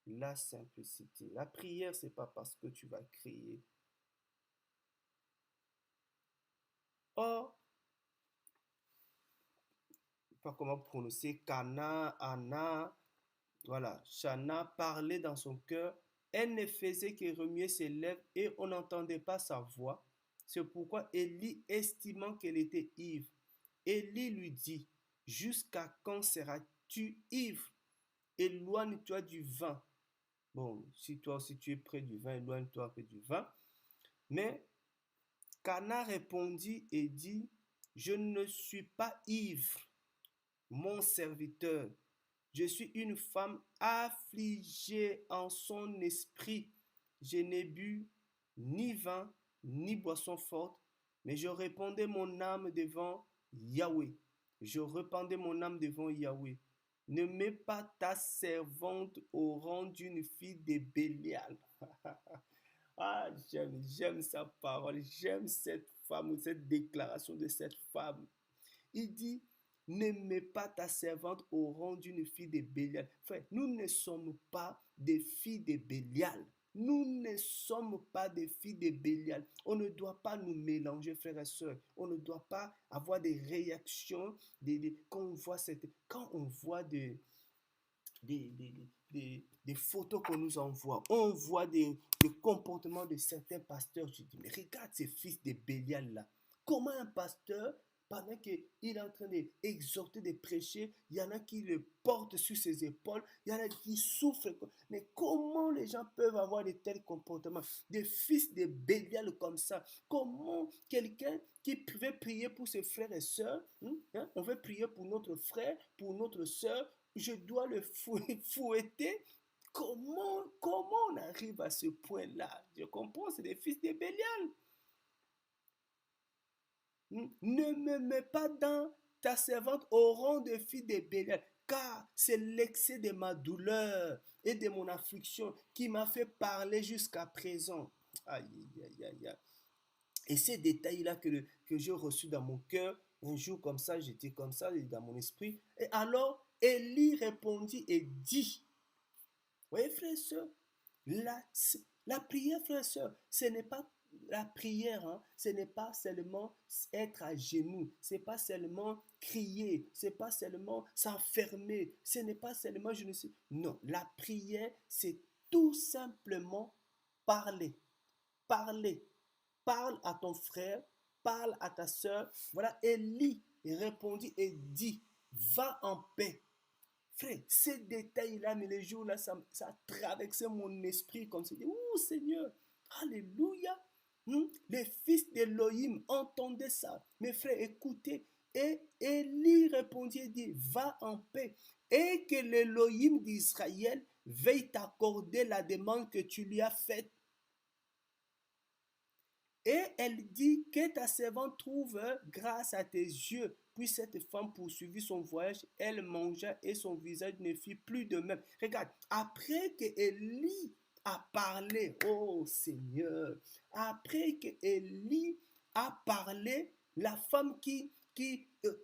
La simplicité. La prière, c'est pas parce que tu vas crier. Or, pas comment prononcer, Kana, Anna, voilà, Shana parlait dans son cœur. Elle ne faisait que remuer ses lèvres et on n'entendait pas sa voix. C'est pourquoi Élie, estimant qu'elle était ivre, Élie lui dit, jusqu'à quand seras-tu ivre? Éloigne-toi du vin. Bon, si toi aussi tu es près du vin, éloigne-toi près du vin. Mais Cana répondit et dit, je ne suis pas ivre, mon serviteur. Je suis une femme affligée en son esprit. Je n'ai bu ni vin, ni boisson forte, mais je répandais mon âme devant Yahweh. Je répandais mon âme devant Yahweh. Ne mets pas ta servante au rang d'une fille de Bélial. Ah, j'aime sa parole, j'aime cette femme, cette déclaration de cette femme. Il dit, ne mets pas ta servante au rang d'une fille de Bélial. Frère, nous ne sommes pas des filles de Bélial. Nous ne sommes pas des filles de Bélial. On ne doit pas nous mélanger, frères et sœurs. On ne doit pas avoir des réactions quand on voit des photos qu'on nous envoie. On voit des comportements de certains pasteurs. Je dis, mais regarde ces fils de Bélial là. Comment un pasteur, pendant qu'il est en train d'exhorter, de prêcher, il y en a qui le portent sur ses épaules, il y en a qui souffrent. Mais comment les gens peuvent avoir de tels comportements? Des fils de Bélial comme ça. Comment quelqu'un qui veut prier pour ses frères et sœurs, on veut prier pour notre frère, pour notre sœur, je dois le fouetter. Comment on arrive à ce point-là? Je comprends, c'est des fils de Bélial. Ne me mets pas dans ta servante au rang de fille de Bélial, car c'est l'excès de ma douleur et de mon affliction qui m'a fait parler jusqu'à présent. Aïe, aïe, aïe, aïe. Et ces détails-là que j'ai reçus dans mon cœur, un jour comme ça, j'étais comme ça dans mon esprit. Et alors, Élie répondit et dit, vous voyez, frères et sœurs, la prière, frères et sœurs, ce n'est pas la prière, hein, ce n'est pas seulement être à genoux, ce n'est pas seulement crier, ce n'est pas seulement s'enfermer, ce n'est pas seulement je ne sais. Non, la prière, c'est tout simplement parler. Parler. Parle à ton frère, parle à ta soeur. Voilà, Élie répondit et dit, va en paix. Frère, ces détails-là, mais les jours-là, ça traversait mon esprit comme ça. Ouh, Seigneur, alléluia. Les fils d'Élohim entendaient ça. Mes frères, écoutez. Et Élie répondit et dit, va en paix. Et que l'Élohim d'Israël veuille t'accorder la demande que tu lui as faite. Et elle dit que ta servante trouve grâce à tes yeux Puis cette femme poursuivit son voyage, elle mangea et son visage ne fit plus de même. Regarde, après que Élie a parlé, oh Seigneur, après que Élie a parlé, la femme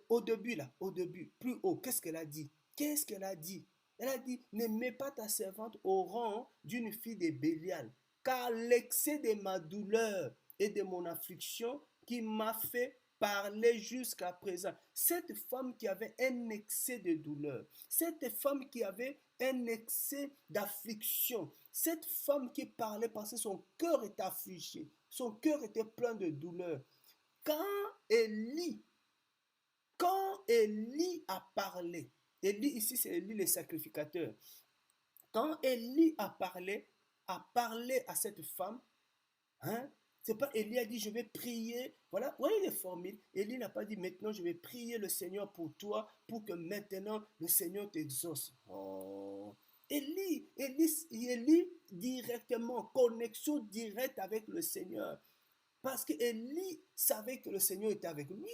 au début là, au début, plus haut, qu'est-ce qu'elle a dit? Qu'est-ce qu'elle a dit? Elle a dit, ne mets pas ta servante au rang d'une fille de Bélial, car l'excès de ma douleur et de mon affliction qui m'a fait parler jusqu'à présent. Cette femme qui avait un excès de douleur, cette femme qui avait un excès d'affliction, cette femme qui parlait parce que son cœur était affligé, son cœur était plein de douleur. Quand Élie a parlé, Élie ici c'est Élie le sacrificateur, quand Élie a parlé à cette femme, hein, c'est pas Élie a dit je vais prier. Voilà, voyez les formules. Élie n'a pas dit maintenant je vais prier le Seigneur pour toi, pour que maintenant le Seigneur t'exauce. Oh. Élie directement, connexion directe avec le Seigneur. Parce que Élie savait que le Seigneur était avec lui.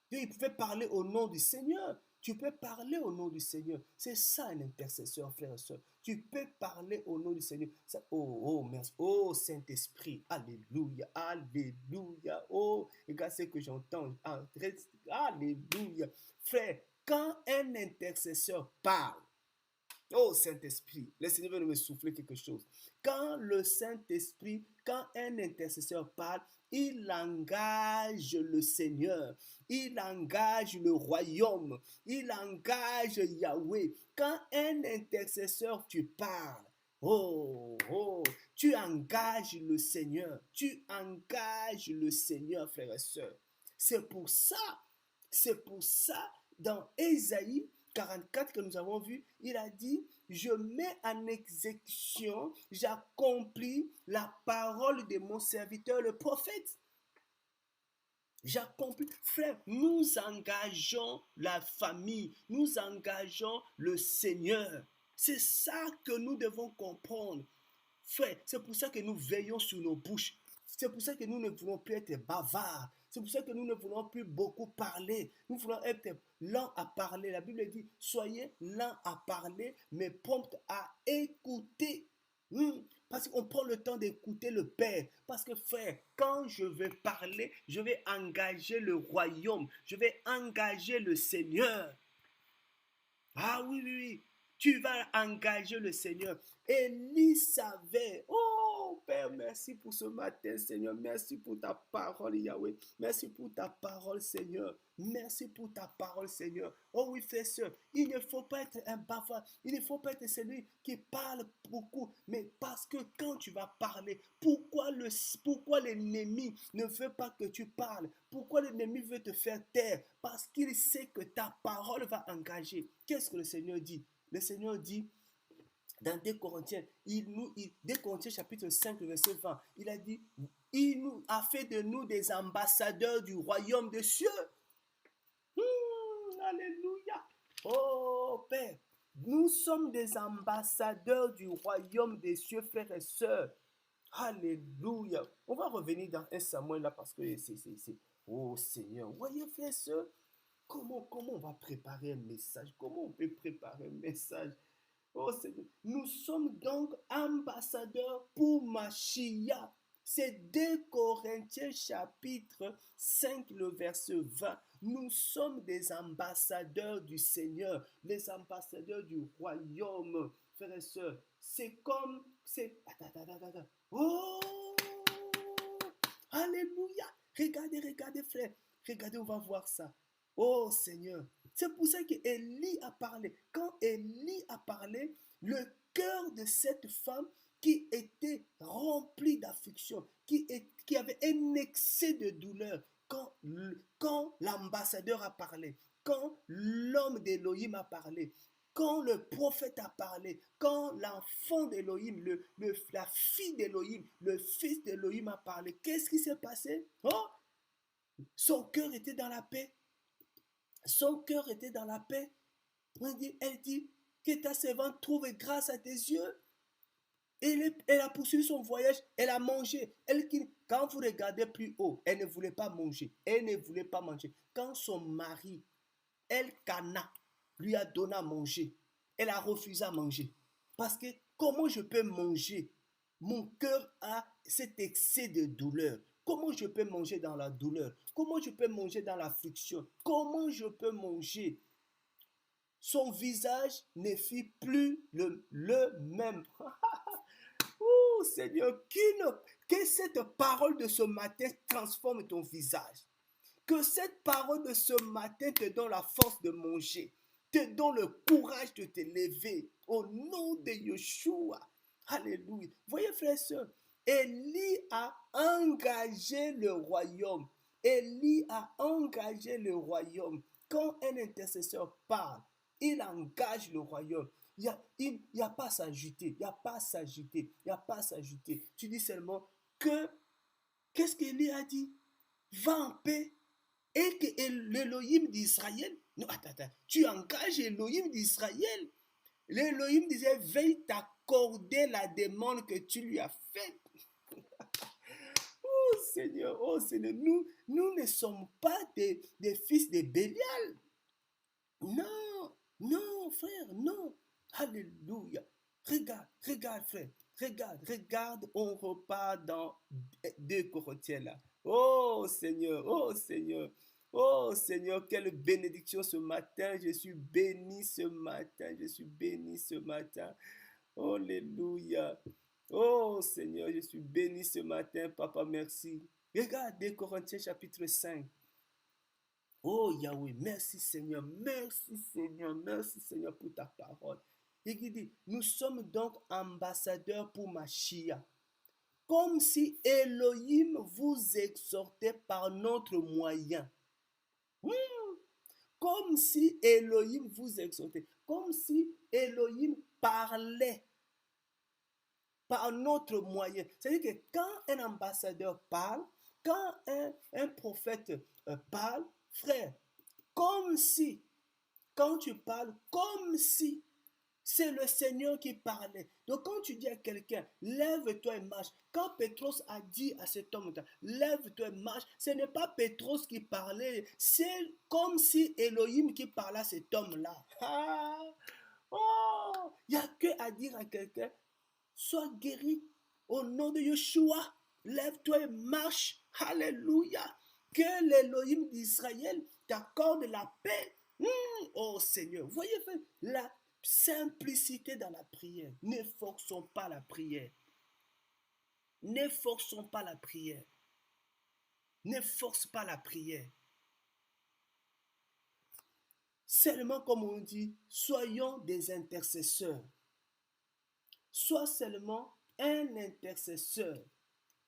Il pouvait parler au nom du Seigneur. Tu peux parler au nom du Seigneur. C'est ça un intercesseur, frère et soeur. Tu peux parler au nom du Seigneur. Oh, merci. Oh, Saint-Esprit. Alléluia. Alléluia. Oh, regarde ce que j'entends. Alléluia. Frère, quand un intercesseur parle, oh Saint-Esprit, le Seigneur veut me souffler quelque chose. Quand un intercesseur parle, il engage le Seigneur, il engage le royaume, il engage Yahweh. Quand un intercesseur tu parles, tu engages le Seigneur, frères et sœurs. C'est pour ça, dans Ésaïe 44 que nous avons vu, il a dit, je mets en exécution, j'accomplis la parole de mon serviteur, le prophète. J'accomplis. Frère, nous engageons la famille, nous engageons le Seigneur. C'est ça que nous devons comprendre. Frère, c'est pour ça que nous veillons sur nos bouches. C'est pour ça que nous ne voulons plus être bavards. C'est pour ça que nous ne voulons plus beaucoup parler. Nous voulons être lents à parler. La Bible dit, soyez lents à parler, mais prompts à écouter. Parce qu'on prend le temps d'écouter le Père. Parce que frère, quand je vais parler, je vais engager le royaume. Je vais engager le Seigneur. Ah oui, oui, oui. Tu vas engager le Seigneur. Élie savait. Oh, Père, merci pour ce matin, Seigneur. Merci pour ta parole, Yahweh. Merci pour ta parole, Seigneur. Merci pour ta parole, Seigneur. Oh oui, frère, sœur, il ne faut pas être un bavard. Il ne faut pas être celui qui parle beaucoup. Mais parce que quand tu vas parler, pourquoi l'ennemi ne veut pas que tu parles? Pourquoi l'ennemi veut te faire taire? Parce qu'il sait que ta parole va engager. Qu'est-ce que le Seigneur dit? Le Seigneur dit, dans 2 Corinthiens, 2 Corinthiens chapitre 5, verset 20, il a dit, il nous a fait de nous des ambassadeurs du royaume des cieux. Alléluia. Oh Père, nous sommes des ambassadeurs du royaume des cieux, frères et sœurs. Alléluia. On va revenir dans 1 Samuel là parce que c'est. Oh Seigneur, voyez frères et sœurs, comment on va préparer un message? Comment on peut préparer un message? Oh Seigneur, nous sommes donc ambassadeurs pour Mashiach. C'est 2 Corinthiens chapitre 5, le verset 20. Nous sommes des ambassadeurs du Seigneur, les ambassadeurs du royaume. Frères et sœurs, c'est comme... Attends. Oh! Alléluia! Regardez frère. Regardez, on va voir ça. Oh Seigneur. C'est pour ça qu'Élie a parlé. Quand Élie a parlé, le cœur de cette femme qui était remplie d'affliction, qui avait un excès de douleur, quand l'ambassadeur a parlé, quand l'homme d'Élohim a parlé, quand le prophète a parlé, quand l'enfant d'Élohim, la fille d'Élohim, le fils d'Élohim a parlé, qu'est-ce qui s'est passé? Oh, son cœur était dans la paix. Son cœur était dans la paix. Elle dit que ta servante trouve grâce à tes yeux. Elle a poursuivi son voyage, elle a mangé. Quand vous regardez plus haut, elle ne voulait pas manger. Elle ne voulait pas manger. Quand son mari Elkana lui a donné à manger. Elle a refusé à manger. Parce que comment je peux manger? Mon cœur a cet excès de douleur. Comment je peux manger dans la douleur? Comment je peux manger dans l'affliction? Comment je peux manger? Son visage ne fit plus le même. Oh Seigneur, que cette parole de ce matin transforme ton visage. Que cette parole de ce matin te donne la force de manger, te donne le courage de te lever au nom de Yeshua. Alléluia. Voyez frères et sœurs, Élie a engagé le royaume. Élie a engagé le royaume. Quand un intercesseur parle, il engage le royaume. Il n'y a pas à s'agiter, il n'y a pas à s'agiter, il n'y a pas à s'agiter. Tu dis seulement que, qu'est-ce qu'Élie a dit? Va en paix. Et que l'Élohim d'Israël, non, attends, tu engages l'Élohim d'Israël. L'Élohim disait, veille t'accorder la demande que tu lui as faite. Oh Seigneur, nous ne sommes pas des fils de Bélial. Non, non, frère, non. Alléluia. Regarde, frère. Regarde, on repart dans 2 Corinthiens là. Oh Seigneur, oh Seigneur. Oh Seigneur, quelle bénédiction ce matin. Je suis béni ce matin. Je suis béni ce matin. Alléluia. Oh Seigneur, je suis béni ce matin. Papa, merci. Regarde 2 Corinthiens chapitre 5. Oh Yahweh, merci Seigneur pour ta parole. Et il dit, nous sommes donc ambassadeurs pour Mashiach, comme si Elohim vous exhortait par notre moyen. Comme si Elohim vous exhortait, comme si Elohim parlait par notre moyen. C'est-à-dire que quand un ambassadeur parle, quand un prophète parle, frère, comme si, quand tu parles, comme si c'est le Seigneur qui parlait. Donc quand tu dis à quelqu'un, lève-toi et marche, quand Pétros a dit à cet homme, lève-toi et marche, ce n'est pas Pétros qui parlait, c'est comme si Elohim qui parlait à cet homme-là. Il n'y a que à dire à quelqu'un, sois guéri au nom de Yeshua, lève-toi et marche, alléluia, que l'Elohim d'Israël t'accorde la paix. Oh Seigneur, voyez la simplicité dans la prière. Ne forçons pas la prière. Ne forçons pas la prière. Ne force pas la prière. Seulement, comme on dit, soyons des intercesseurs. Sois seulement un intercesseur.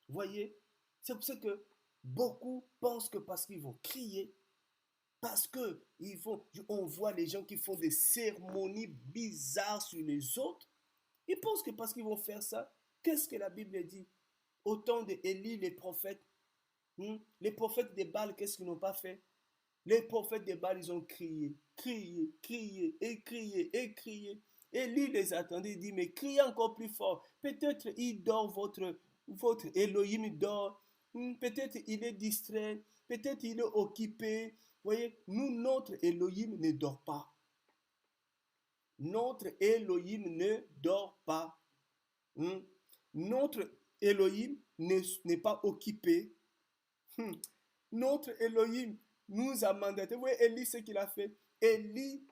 Voyez, c'est pour ça que beaucoup pensent que parce qu'ils vont crier, parce que on voit les gens qui font des cérémonies bizarres sur les autres, ils pensent que parce qu'ils vont faire ça, qu'est-ce que la Bible dit? Au temps d'Élie, les prophètes des Baals, qu'est-ce qu'ils n'ont pas fait? Les prophètes des Baals, ils ont crié. Élie les attendait, il dit, mais criez encore plus fort. Peut-être il dort, votre Elohim dort. Peut-être il est distrait. Peut-être il est occupé. Voyez, notre Elohim ne dort pas. Notre Elohim ne dort pas. Notre Elohim n'est pas occupé. Notre Elohim nous a mandaté. Vous voyez, Élie, ce qu'il a fait. Élie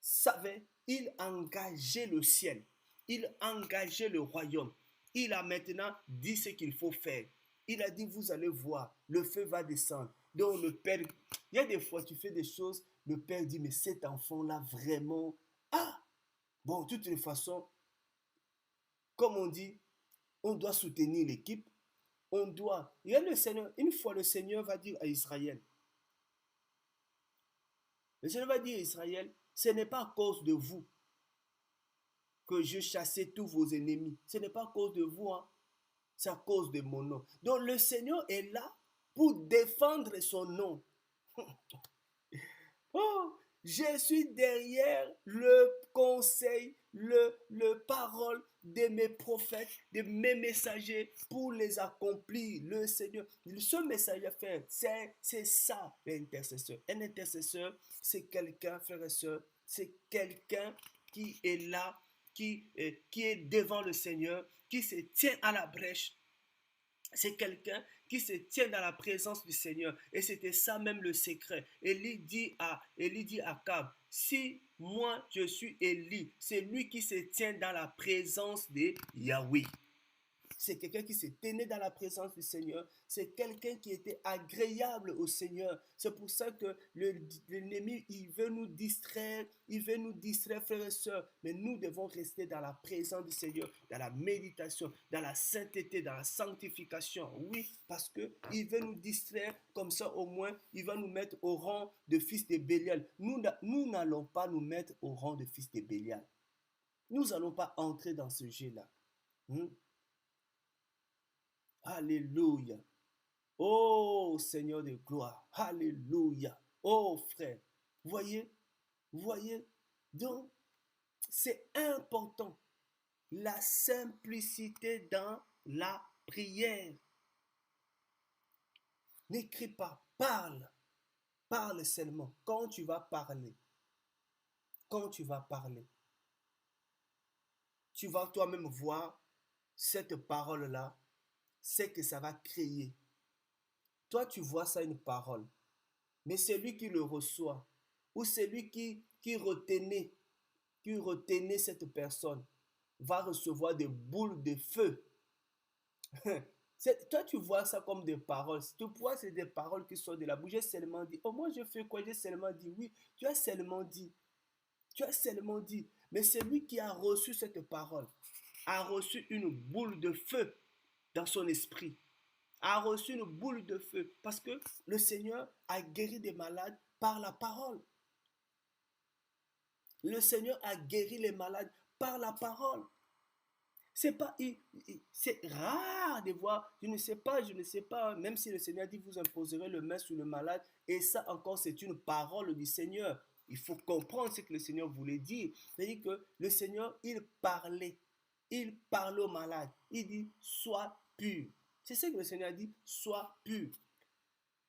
savait, il engageait le ciel. Il engageait le royaume. Il a maintenant dit ce qu'il faut faire. Il a dit, vous allez voir, le feu va descendre. Donc le Père, il y a des fois, tu fais des choses, le Père dit, mais cet enfant-là, vraiment, bon, de toute façon, comme on dit, on doit soutenir l'équipe. Il y a le Seigneur, une fois le Seigneur va dire à Israël, le Seigneur va dire à Israël, ce n'est pas à cause de vous que je chassais tous vos ennemis. Ce n'est pas à cause de vous, c'est à cause de mon nom. Donc le Seigneur est là pour défendre son nom. Oh, Je suis derrière le conseil, le parole de mes prophètes, de mes messagers pour les accomplir. Le Seigneur, ce messager, frère, c'est ça l'intercesseur. Un intercesseur, c'est quelqu'un, frère et soeur, c'est quelqu'un qui est là, qui est devant le Seigneur, qui se tient à la brèche. C'est quelqu'un qui se tient dans la présence du Seigneur. Et c'était ça même le secret. Élie dit à Akab, si moi je suis Élie, c'est lui qui se tient dans la présence de Yahweh. C'est quelqu'un qui se tenait dans la présence du Seigneur. C'est quelqu'un qui était agréable au Seigneur. C'est pour ça que l'ennemi, il veut nous distraire. Il veut nous distraire, frères et sœurs. Mais nous devons rester dans la présence du Seigneur, dans la méditation, dans la sainteté, dans la sanctification. Oui, parce qu'il veut nous distraire. Comme ça, au moins, il va nous mettre au rang de fils de Bélial. Nous n'allons pas nous mettre au rang de fils de Bélial. Nous n'allons pas entrer dans ce jeu-là. Alléluia. Oh Seigneur de gloire. Alléluia. Oh frère. Voyez, voyez. Donc, c'est important. La simplicité dans la prière. N'écris pas, parle. Parle seulement. Quand tu vas parler, tu vas toi-même voir cette parole-là, c'est que ça va créer. Toi, tu vois ça une parole. Mais celui qui le reçoit, ou celui qui retenait cette personne, va recevoir des boules de feu. Toi, tu vois ça comme des paroles. Tu vois, c'est des paroles qui sortent de la bouche. J'ai seulement dit. Oh, moi, je fais quoi? J'ai seulement dit. Oui, tu as seulement dit. Tu as seulement dit. Mais celui qui a reçu cette parole a reçu une boule de feu dans son esprit. A reçu une boule de feu. Parce que le Seigneur a guéri des malades par la parole. Le Seigneur a guéri les malades par la parole. C'est rare de voir, je ne sais pas, même si le Seigneur dit vous imposerez le main sur le malade, et ça encore c'est une parole du Seigneur. Il faut comprendre ce que le Seigneur voulait dire. C'est-à-dire que le Seigneur, il parlait au malade. Il dit, sois pur. C'est ce que le Seigneur dit, sois pur.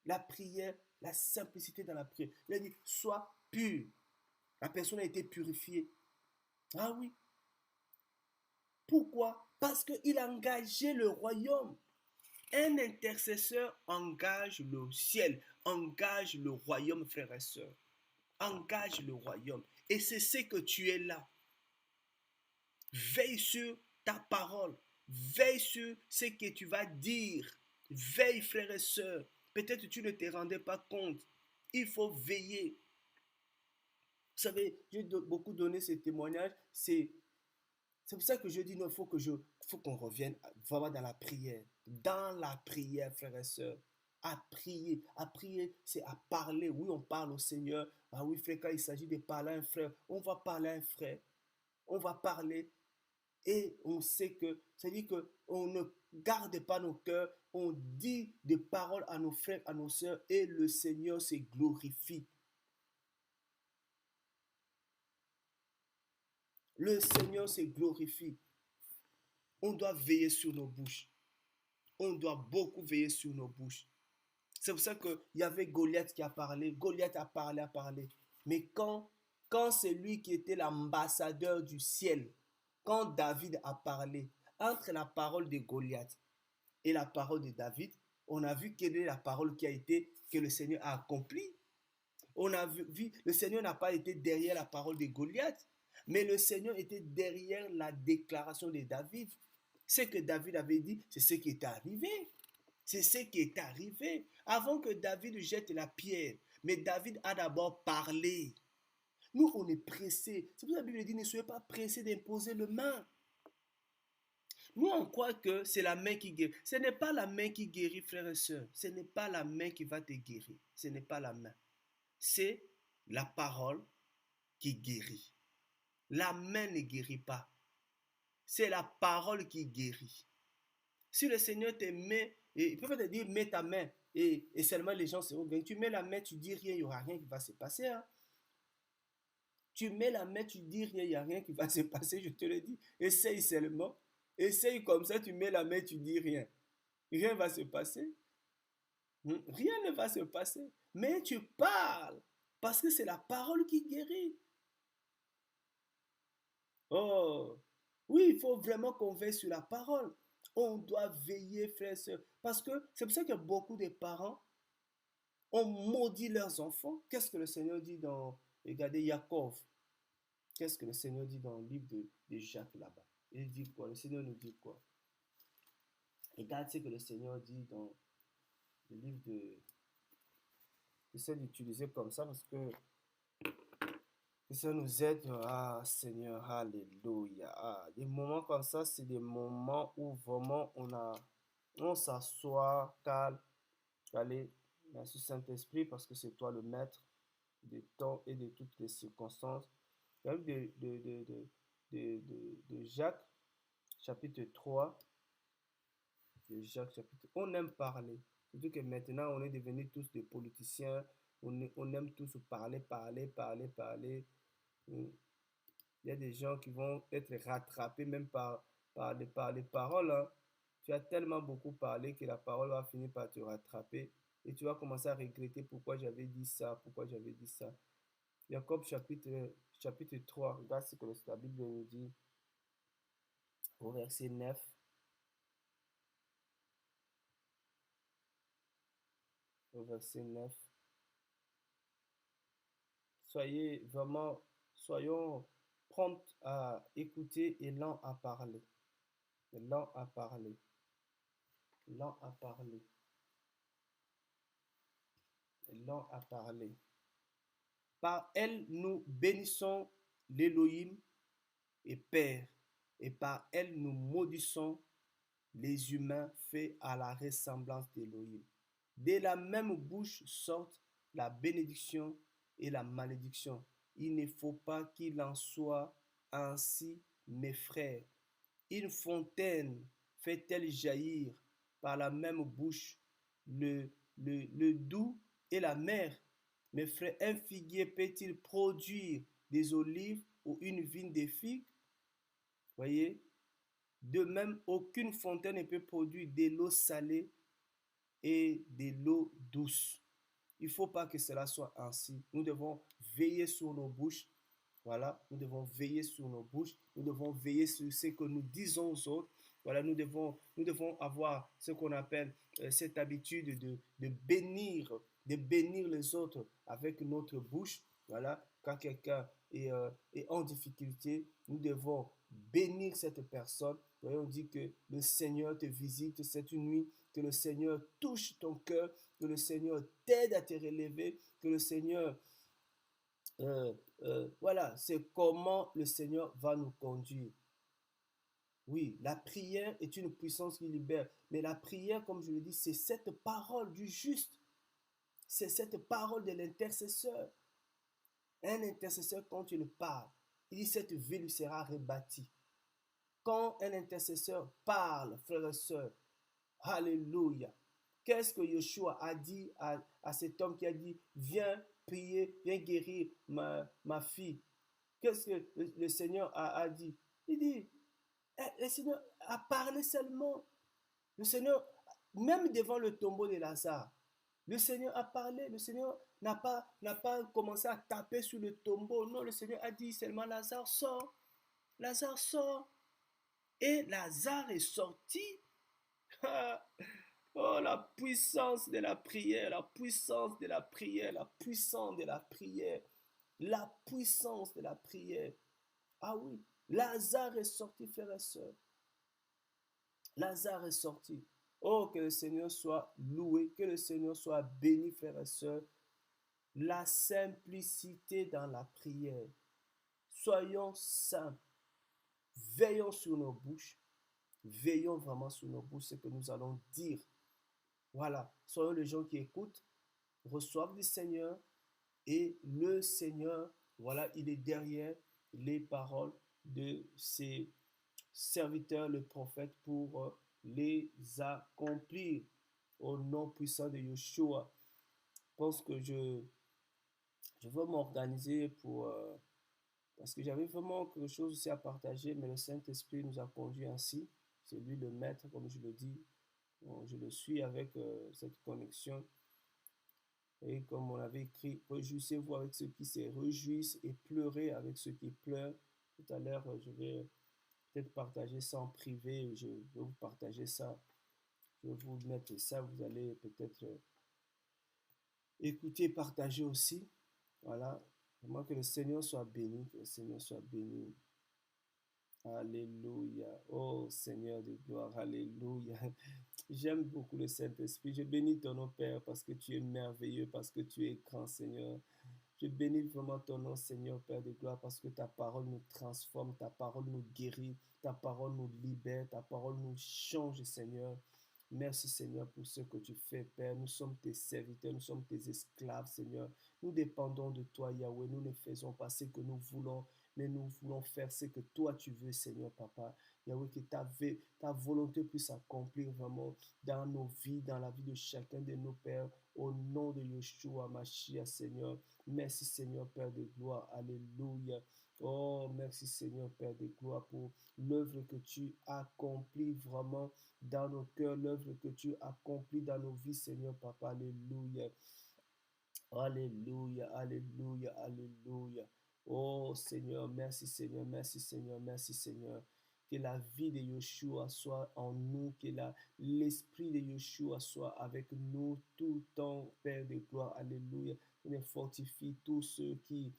La prière, la simplicité dans la prière. Il a dit, sois pur. La personne a été purifiée. Ah oui. Pourquoi? Parce qu'il a engagé le royaume. Un intercesseur engage le ciel, engage le royaume, frères et sœurs. Engage le royaume. Et c'est ce que tu es là. Veille sur ta parole. Veille sur ce que tu vas dire. Veille, frères et sœurs. Peut-être tu ne te rendais pas compte. Il faut veiller. Vous savez, j'ai beaucoup donné ces témoignages. C'est pour ça que je dis, non, faut qu'on revienne vraiment dans la prière. Dans la prière, frères et sœurs. À prier. À prier, c'est à parler. Oui, on parle au Seigneur. Ah oui, frère, quand il s'agit de parler à un frère, on va parler à un frère. On va parler. Et on sait que, c'est-à-dire qu'on ne garde pas nos cœurs. On dit des paroles à nos frères, à nos sœurs. Et le Seigneur se glorifie. Le Seigneur se glorifie. On doit veiller sur nos bouches. On doit beaucoup veiller sur nos bouches. C'est pour ça qu'il y avait Goliath qui a parlé. Goliath a parlé. Mais quand c'est lui qui était l'ambassadeur du ciel, quand David a parlé, entre la parole de Goliath et la parole de David, on a vu quelle est la parole qui a été, que le Seigneur a accomplie. On a vu, le Seigneur n'a pas été derrière la parole de Goliath, mais le Seigneur était derrière la déclaration de David. Ce que David avait dit, c'est ce qui est arrivé. C'est ce qui est arrivé. Avant que David jette la pierre, mais David a d'abord parlé. Nous, on est pressés. C'est pour ça que la Bible dit, ne soyez pas pressés d'imposer le main. Nous, on croit que c'est la main qui guérit. Ce n'est pas la main qui guérit, frères et sœurs. Ce n'est pas la main qui va te guérir. Ce n'est pas la main. C'est la parole qui guérit. La main ne guérit pas. C'est la parole qui guérit. Si le Seigneur te met, il peut pas te dire mets ta main et seulement les gens seront bien. Tu mets la main, tu dis rien, il n'y aura rien qui va se passer. Hein? Tu mets la main, tu dis rien, il n'y a rien qui va se passer, je te le dis. Essaye seulement. Essaye comme ça, tu mets la main, tu dis rien. Rien ne va se passer. Rien ne va se passer. Mais tu parles. Parce que c'est la parole qui guérit. Oh, oui, il faut vraiment qu'on veille sur la parole. On doit veiller, frères et sœurs. Parce que c'est pour ça que beaucoup de parents ont maudit leurs enfants. Qu'est-ce que le Seigneur dit dans, regardez, Jacob. Qu'est-ce que le Seigneur dit dans le livre de Jacques là-bas? Il dit quoi? Le Seigneur nous dit quoi? Regarde ce que le Seigneur dit dans le livre de... J'essaie d'utiliser comme ça parce que ça nous aide. Ah, Seigneur, alléluia. Ah, des moments comme ça, c'est des moments où vraiment on s'assoit calme. Allez, merci Saint-Esprit parce que c'est toi le maître du temps et de toutes les circonstances. Même de Jacques, chapitre 3. De Jacques, chapitre. On aime parler. Surtout que maintenant, on est devenus tous des politiciens. On aime tous parler, parler, parler, parler. Il y a des gens qui vont être rattrapés même par les paroles. Hein. Tu as tellement beaucoup parlé que la parole va finir par te rattraper. Et tu vas commencer à regretter pourquoi j'avais dit ça, pourquoi j'avais dit ça. Jacob chapitre 3, regarde ce que la Bible nous dit au verset 9. Au verset 9. Soyons prompts à écouter et lents à parler. Lents à parler. Lents à parler. Lents à parler. Par elle, nous bénissons l'Élohim et Père, et par elle, nous maudissons les humains faits à la ressemblance d'Élohim. De la même bouche sortent la bénédiction et la malédiction. Il ne faut pas qu'il en soit ainsi, mes frères. Une fontaine fait-elle jaillir par la même bouche le doux et la mer? Mes frères, un figuier peut-il produire des olives ou une vigne de figues? Voyez? De même, aucune fontaine ne peut produire de l'eau salée et de l'eau douce. Il ne faut pas que cela soit ainsi. Nous devons veiller sur nos bouches. Voilà, nous devons veiller sur nos bouches. Nous devons veiller sur ce que nous disons aux autres. Voilà, nous devons avoir ce qu'on appelle cette habitude de bénir les autres avec notre bouche. Voilà, quand quelqu'un est en difficulté, nous devons bénir cette personne. Voyez, on dit que le Seigneur te visite cette nuit, que le Seigneur touche ton cœur, que le Seigneur t'aide à te relever, que le Seigneur... voilà, c'est comment le Seigneur va nous conduire. Oui, la prière est une puissance qui libère. Mais la prière, comme je le dis, c'est cette parole du juste. C'est cette parole de l'intercesseur. Un intercesseur, quand il parle, il dit cette ville sera rebâtie. Quand un intercesseur parle, frères et sœurs, alléluia. Qu'est-ce que Yeshua a dit à cet homme qui a dit, viens prier, viens guérir ma fille? Qu'est-ce que le Seigneur a dit? Il dit, le Seigneur a parlé seulement. Le Seigneur, même devant le tombeau de Lazare, le Seigneur a parlé. Le Seigneur n'a pas commencé à taper sur le tombeau. Non, le Seigneur a dit seulement, Lazare sort. Lazare sort. Et Lazare est sorti. Oh, la puissance de la prière, la puissance de la prière, la puissance de la prière, la puissance de la prière. Ah oui, Lazare est sorti, frères et sœurs. Lazare est sorti. Oh, que le Seigneur soit loué, que le Seigneur soit béni, frères et sœurs. La simplicité dans la prière. Soyons simples. Veillons sur nos bouches. Veillons vraiment sur nos bouches, ce que nous allons dire. Voilà, soyons les gens qui écoutent, reçoivent du Seigneur et le Seigneur, voilà, il est derrière les paroles de ses serviteurs, le prophète, pour les accomplir au nom puissant de Yeshua. Je pense que je vais m'organiser Parce que j'avais vraiment quelque chose aussi à partager, mais le Saint-Esprit nous a conduits ainsi. C'est lui le maître, comme je le dis. Bon, je le suis avec cette connexion. Et comme on avait écrit, réjouissez-vous avec ceux qui se réjouissent et pleurez avec ceux qui pleurent. Tout à l'heure, je vais peut-être partager ça en privé. Je vais vous partager ça. Je vais vous mettre ça. Vous allez peut-être écouter, partager aussi. Voilà. Vraiment que le Seigneur soit béni. Que le Seigneur soit béni. Alléluia. Oh Seigneur de gloire. Alléluia. J'aime beaucoup le Saint-Esprit. Je bénis ton nom, Père, parce que tu es merveilleux, parce que tu es grand, Seigneur. Je bénis vraiment ton nom, Seigneur, Père de gloire, parce que ta parole nous transforme, ta parole nous guérit, ta parole nous libère, ta parole nous change, Seigneur. Merci, Seigneur, pour ce que tu fais, Père. Nous sommes tes serviteurs, nous sommes tes esclaves, Seigneur. Nous dépendons de toi, Yahweh. Nous ne faisons pas ce que nous voulons, mais nous voulons faire ce que toi tu veux, Seigneur, Papa. Yahweh, que ta volonté puisse s'accomplir vraiment dans nos vies, dans la vie de chacun de nos pères, au nom de Yeshua, Mashiach, Seigneur. Merci Seigneur Père de gloire. Alléluia. Oh, merci Seigneur Père de gloire pour l'œuvre que tu accomplis vraiment dans nos cœurs, l'œuvre que tu accomplis dans nos vies, Seigneur Papa. Alléluia. Alléluia, alléluia, alléluia. Oh Seigneur, merci Seigneur, merci Seigneur, merci Seigneur. Que la vie de Yeshua soit en nous, que l'esprit de Yeshua soit avec nous tout le temps, Père de gloire. Alléluia. On fortifie tous ceux qui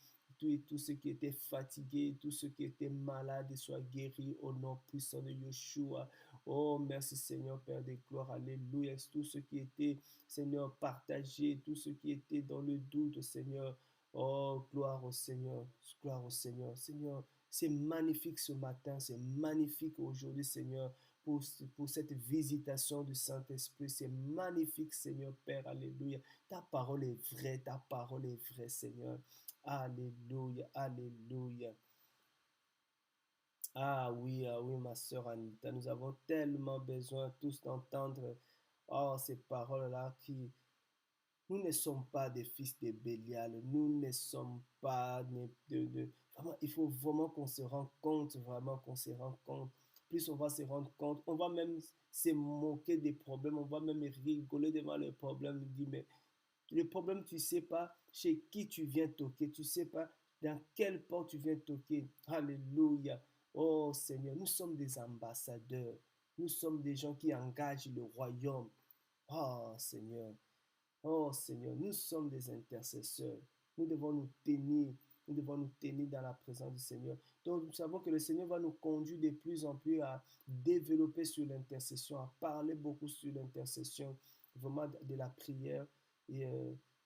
étaient fatigués, tous ceux qui étaient malades, soient guéris au nom puissant de Yeshua. Oh, merci Seigneur, Père de gloire. Alléluia. Tous ceux qui étaient, Seigneur, partagés, tous ceux qui étaient dans le doute, Seigneur. Oh, gloire au Seigneur. Gloire au Seigneur. Seigneur, c'est magnifique ce matin, c'est magnifique aujourd'hui, Seigneur, pour cette visitation du Saint-Esprit. C'est magnifique, Seigneur, Père. Alléluia. Ta parole est vraie, ta parole est vraie, Seigneur. Alléluia, alléluia. Ah oui, ma sœur Anita, nous avons tellement besoin tous d'entendre ces paroles-là qui, nous ne sommes pas des fils de Bélial, nous ne sommes pas vraiment, il faut vraiment qu'on se rende compte, vraiment qu'on se rende compte. Plus on va se rendre compte, on va même se moquer des problèmes, on va même rigoler devant les problèmes, on dit, mais le problème, tu ne sais pas chez qui tu viens toquer. Tu ne sais pas dans quelle porte tu viens toquer. Alléluia. Oh Seigneur, nous sommes des ambassadeurs. Nous sommes des gens qui engagent le royaume. Oh Seigneur. Oh Seigneur, nous sommes des intercesseurs. Nous devons nous tenir. Nous devons nous tenir dans la présence du Seigneur. Donc, nous savons que le Seigneur va nous conduire de plus en plus à développer sur l'intercession, à parler beaucoup sur l'intercession, vraiment de la prière. Et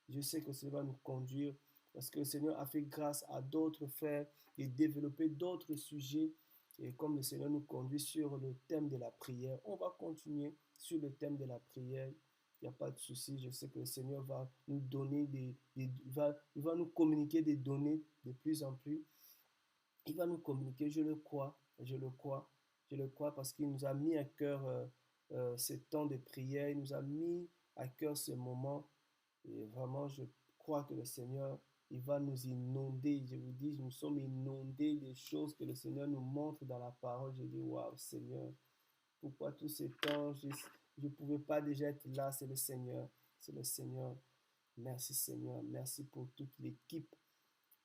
je sais que cela va nous conduire parce que le Seigneur a fait grâce à d'autres frères et développer d'autres sujets. Et comme le Seigneur nous conduit sur le thème de la prière, on va continuer sur le thème de la prière. Il n'y a pas de souci. Je sais que le Seigneur va nous donner il va nous communiquer des données de plus en plus. Il va nous communiquer, je le crois, je le crois, je le crois parce qu'il nous a mis à cœur ce temps de prière, il nous a mis à cœur ce moment. Et vraiment, je crois que le Seigneur, il va nous inonder. Je vous dis, nous sommes inondés des choses que le Seigneur nous montre dans la parole. Je dis, waouh, Seigneur, pourquoi tous ces temps, je ne pouvais pas déjà être là, c'est le Seigneur, c'est le Seigneur. Merci Seigneur, merci pour toute l'équipe.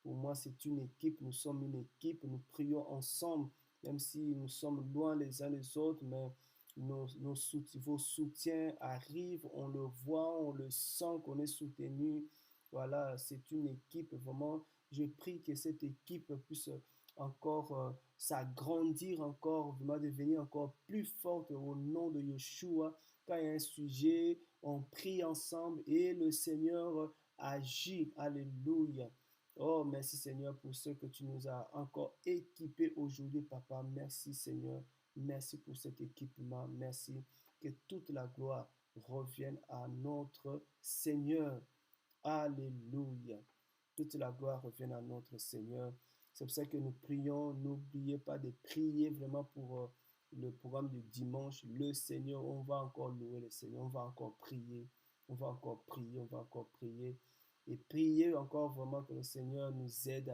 Pour moi, c'est une équipe, nous sommes une équipe, nous prions ensemble, même si nous sommes loin les uns des autres, mais vos soutiens arrivent, on le voit, on le sent qu'on est soutenu. Voilà, c'est une équipe, vraiment. Je prie que cette équipe puisse encore s'agrandir, encore, vraiment devenir encore plus forte au nom de Yeshua. Quand il y a un sujet, on prie ensemble et le Seigneur agit. Alléluia. Oh, merci Seigneur pour ce que tu nous as encore équipé aujourd'hui, Papa. Merci Seigneur. Merci pour cet équipement. Merci que toute la gloire revienne à notre Seigneur. Alléluia. Toute la gloire revienne à notre Seigneur. C'est pour ça que nous prions. N'oubliez pas de prier vraiment pour le programme de dimanche. Le Seigneur, on va encore louer le Seigneur. On va encore prier. On va encore prier. On va encore prier. Et prier encore vraiment que le Seigneur nous aide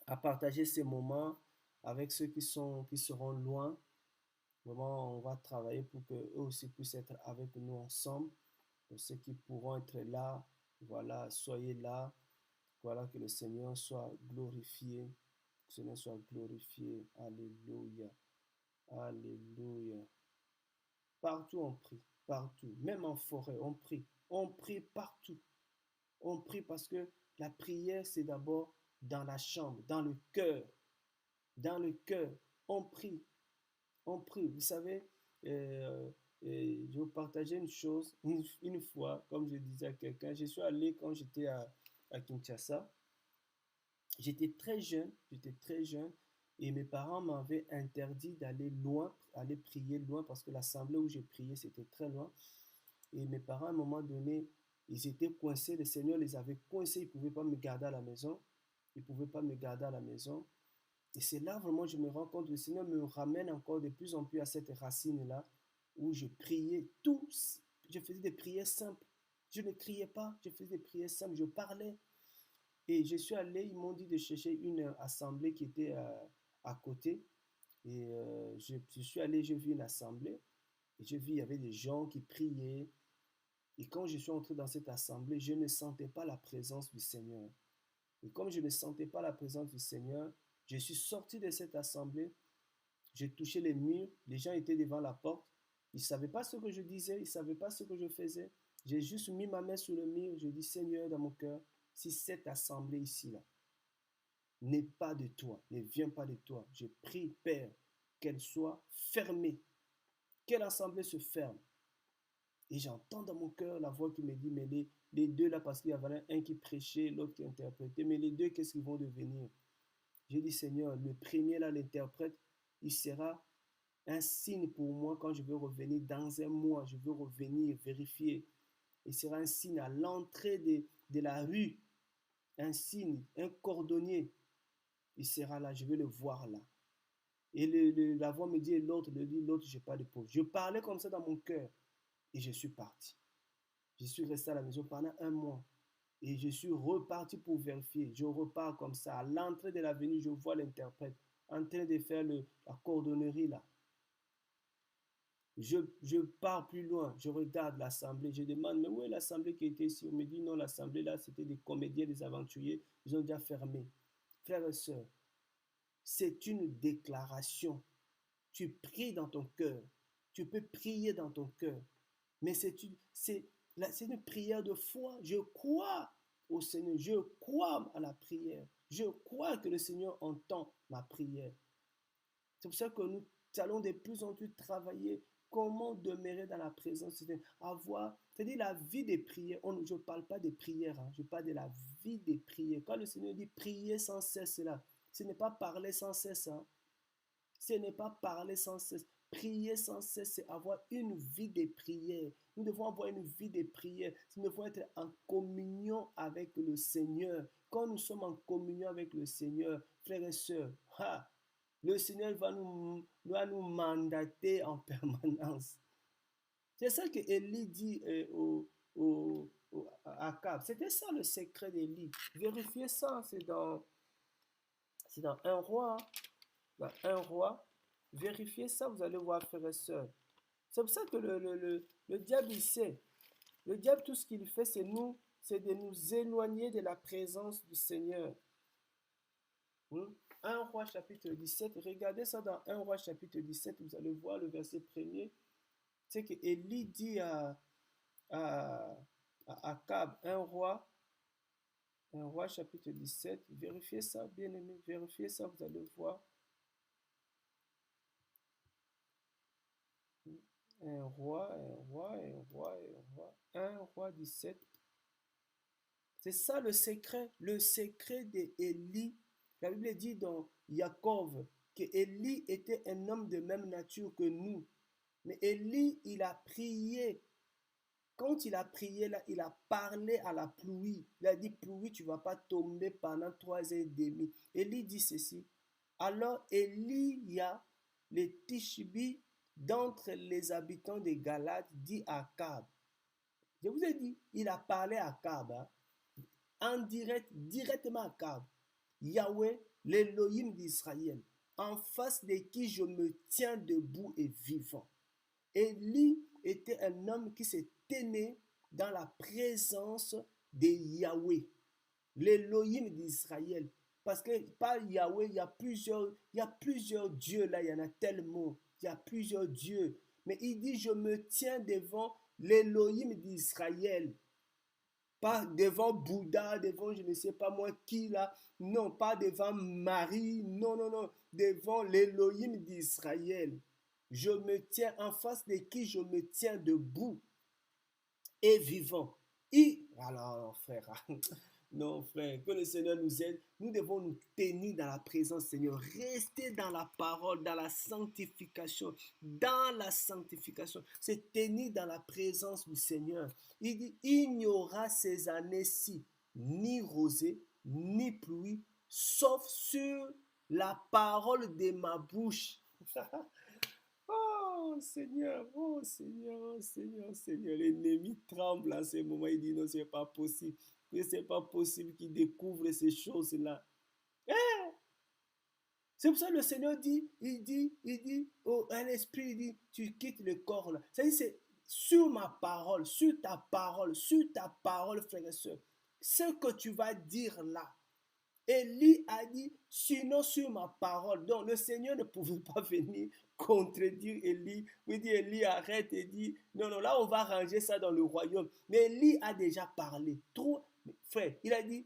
à partager ces moments avec ceux qui seront loin. Vraiment, on va travailler pour qu'eux aussi puissent être avec nous ensemble. Pour ceux qui pourront être là, voilà, soyez là. Voilà, que le Seigneur soit glorifié. Que le Seigneur soit glorifié. Alléluia. Alléluia. Partout on prie, partout. Même en forêt, on prie. On prie partout. On prie parce que la prière, c'est d'abord dans la chambre, dans le cœur. Dans le cœur, on prie. On prie. Vous savez, euh, je vais vous partager une chose. Une fois, comme je disais à quelqu'un, je suis allé quand j'étais à Kinshasa. J'étais très jeune, et mes parents m'avaient interdit d'aller loin, aller prier loin, parce que l'assemblée où j'ai prié, c'était très loin. Et mes parents, à un moment donné, ils étaient coincés, le Seigneur les avait coincés, ils ne pouvaient pas me garder à la maison. Ils ne pouvaient pas me garder à la maison. Et c'est là vraiment je me rends compte, le Seigneur me ramène encore de plus en plus à cette racine-là, où je priais tous, je faisais des prières simples. Je ne criais pas, je faisais des prières simples, je parlais. Et je suis allé, ils m'ont dit de chercher une assemblée qui était à côté. Et je suis allé, j'ai vu une assemblée. Et j'ai vu, il y avait des gens qui priaient. Et quand je suis entré dans cette assemblée, je ne sentais pas la présence du Seigneur. Et comme je ne sentais pas la présence du Seigneur, je suis sorti de cette assemblée. J'ai touché les murs. Les gens étaient devant la porte. Ils ne savaient pas ce que je disais. Ils ne savaient pas ce que je faisais. J'ai juste mis ma main sur le mur. Je dis, Seigneur, dans mon cœur, si cette assemblée ici, là, n'est pas de toi, ne vient pas de toi. Je prie, Père, qu'elle soit fermée, que l'assemblée se ferme. Et j'entends dans mon cœur la voix qui me dit, mais les deux là, parce qu'il y avait un qui prêchait, l'autre qui interprétait, mais les deux, qu'est-ce qu'ils vont devenir? J'ai dit, Seigneur, le premier là, l'interprète, il sera un signe pour moi quand je veux revenir dans un mois, je veux revenir vérifier. Il sera un signe à l'entrée de la rue, un signe, un cordonnier. Il sera là, je vais le voir là. Et la voix me dit, l'autre, je n'ai pas de pauvre. Je parlais comme ça dans mon cœur et je suis parti. Je suis resté à la maison pendant un mois et je suis reparti pour vérifier. Je repars comme ça. À l'entrée de l'avenue, je vois l'interprète en train de faire la cordonnerie là. Je pars plus loin, je regarde l'assemblée, je demande, mais où est l'assemblée qui était ici? On me dit, non, l'assemblée là, c'était des comédiens, des aventuriers, ils ont déjà fermé. Frères et sœurs, c'est une déclaration. Tu pries dans ton cœur. Tu peux prier dans ton cœur. Mais c'est une prière de foi. Je crois au Seigneur. Je crois à la prière. Je crois que le Seigneur entend ma prière. C'est pour ça que nous allons de plus en plus travailler comment demeurer dans la présence, c'est-à-dire la vie des prières. Je ne parle pas des prières, hein, je parle de la vie des prières. Quand le Seigneur dit prier sans cesse là, ce n'est pas parler sans cesse, hein. Ce n'est pas parler sans cesse. Prier sans cesse, c'est avoir une vie de prière. Nous devons avoir une vie de prière. Nous devons être en communion avec le Seigneur. Quand nous sommes en communion avec le Seigneur, frères et sœurs, le Seigneur va nous mandater en permanence. C'est ça que Élie dit à Akab. C'était ça le secret d'Élie. Vérifiez ça, c'est dans un roi. Dans un roi, vérifiez ça, vous allez voir, frères et sœurs. C'est pour ça que le diable, il sait. Le diable, tout ce qu'il fait, c'est de nous éloigner de la présence du Seigneur. 1 roi chapitre 17, regardez ça dans 1 roi chapitre 17, vous allez voir le verset premier. C'est que Élie dit à Akab, 1 roi chapitre 17, vérifiez ça, bien aimé, vérifiez ça, vous allez voir. Un roi, un roi, un roi, un roi. 1 roi 17. C'est ça le secret d'Élie. La Bible dit dans Jacob que Élie était un homme de même nature que nous. Mais Élie, il a prié. Quand il a prié, là, il a parlé à la pluie. Il a dit, pluie, tu ne vas pas tomber pendant 3 heures et demie. Élie dit ceci. Alors Élia, le Tishbi, d'entre les habitants de Galate, dit à Akab. Je vous ai dit, il a parlé à Akab, hein, en direct, directement à Akab. Yahweh, l'Élohim d'Israël, en face de qui je me tiens debout et vivant. Élie était un homme qui s'est tenait dans la présence de Yahweh, l'Élohim d'Israël. Parce que par Yahweh, il y a plusieurs dieux là, il y en a tellement. Il y a plusieurs dieux. Mais il dit, je me tiens devant l'Élohim d'Israël. Pas devant Bouddha, devant je ne sais pas moi qui là. Non, pas devant Marie. Non, non, non. Devant l'Élohim d'Israël. Je me tiens en face de qui je me tiens debout et vivant. Alors, frère, non, frère, que le Seigneur nous aide. Nous devons nous tenir dans la présence, Seigneur. Rester dans la parole, dans la sanctification. Dans la sanctification. C'est tenir dans la présence du Seigneur. Il dit, il n'y aura ces années-ci ni rosée, ni pluie, sauf sur la parole de ma bouche. Oh Seigneur, oh Seigneur, oh Seigneur, Seigneur, l'ennemi tremble à ce moment, il dit non, c'est pas possible, que c'est pas possible qu'il découvre ces choses-là. Eh, c'est pour ça que le Seigneur dit, oh, un esprit, il dit, tu quittes le corps là. Ça dit, c'est sur ma parole, sur ta parole, frère et soeur. Ce que tu vas dire là, Élie a dit, sinon sur ma parole. Donc le Seigneur ne pouvait pas venir contredire Élie. Il dit, Élie arrête et dit, non, non, là on va ranger ça dans le royaume. Mais Élie a déjà parlé. Trop, frère, il a dit,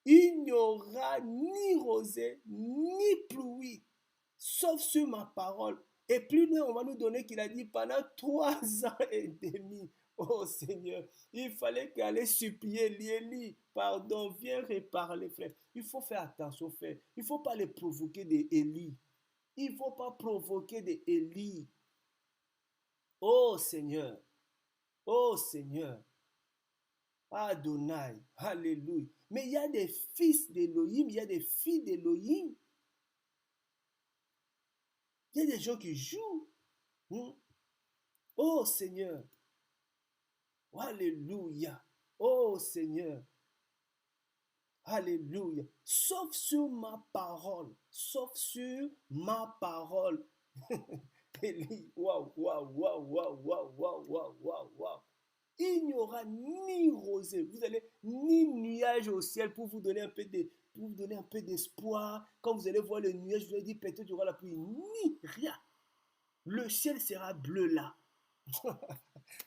il n'y aura ni rosée, ni pluie, sauf sur ma parole. Et plus loin, on va nous donner qu'il a dit pendant 3 ans et demi. Oh Seigneur, il fallait qu'aller supplier Élie. Pardon, viens reparler, frère. Il faut faire attention, frère. Il ne faut pas les provoquer des Élie. Il ne faut pas provoquer des Élie. Oh Seigneur, oh Seigneur. Adonai, alléluia. Mais il y a des fils d'Élohim, il y a des filles d'Élohim. Il y a des gens qui jouent. Oh Seigneur. Alléluia. Oh Seigneur. Alléluia. Sauf sur ma parole. Sauf sur ma parole. Waouh, waouh, waouh, waouh, waouh, waouh, waouh, waouh, waouh. Il n'y aura ni rosée, vous allez ni nuage au ciel pour vous donner un peu de, pour vous donner un peu d'espoir. Quand vous allez voir le nuage, vous allez dire peut-être il y aura la pluie. Ni rien. Le ciel sera bleu là.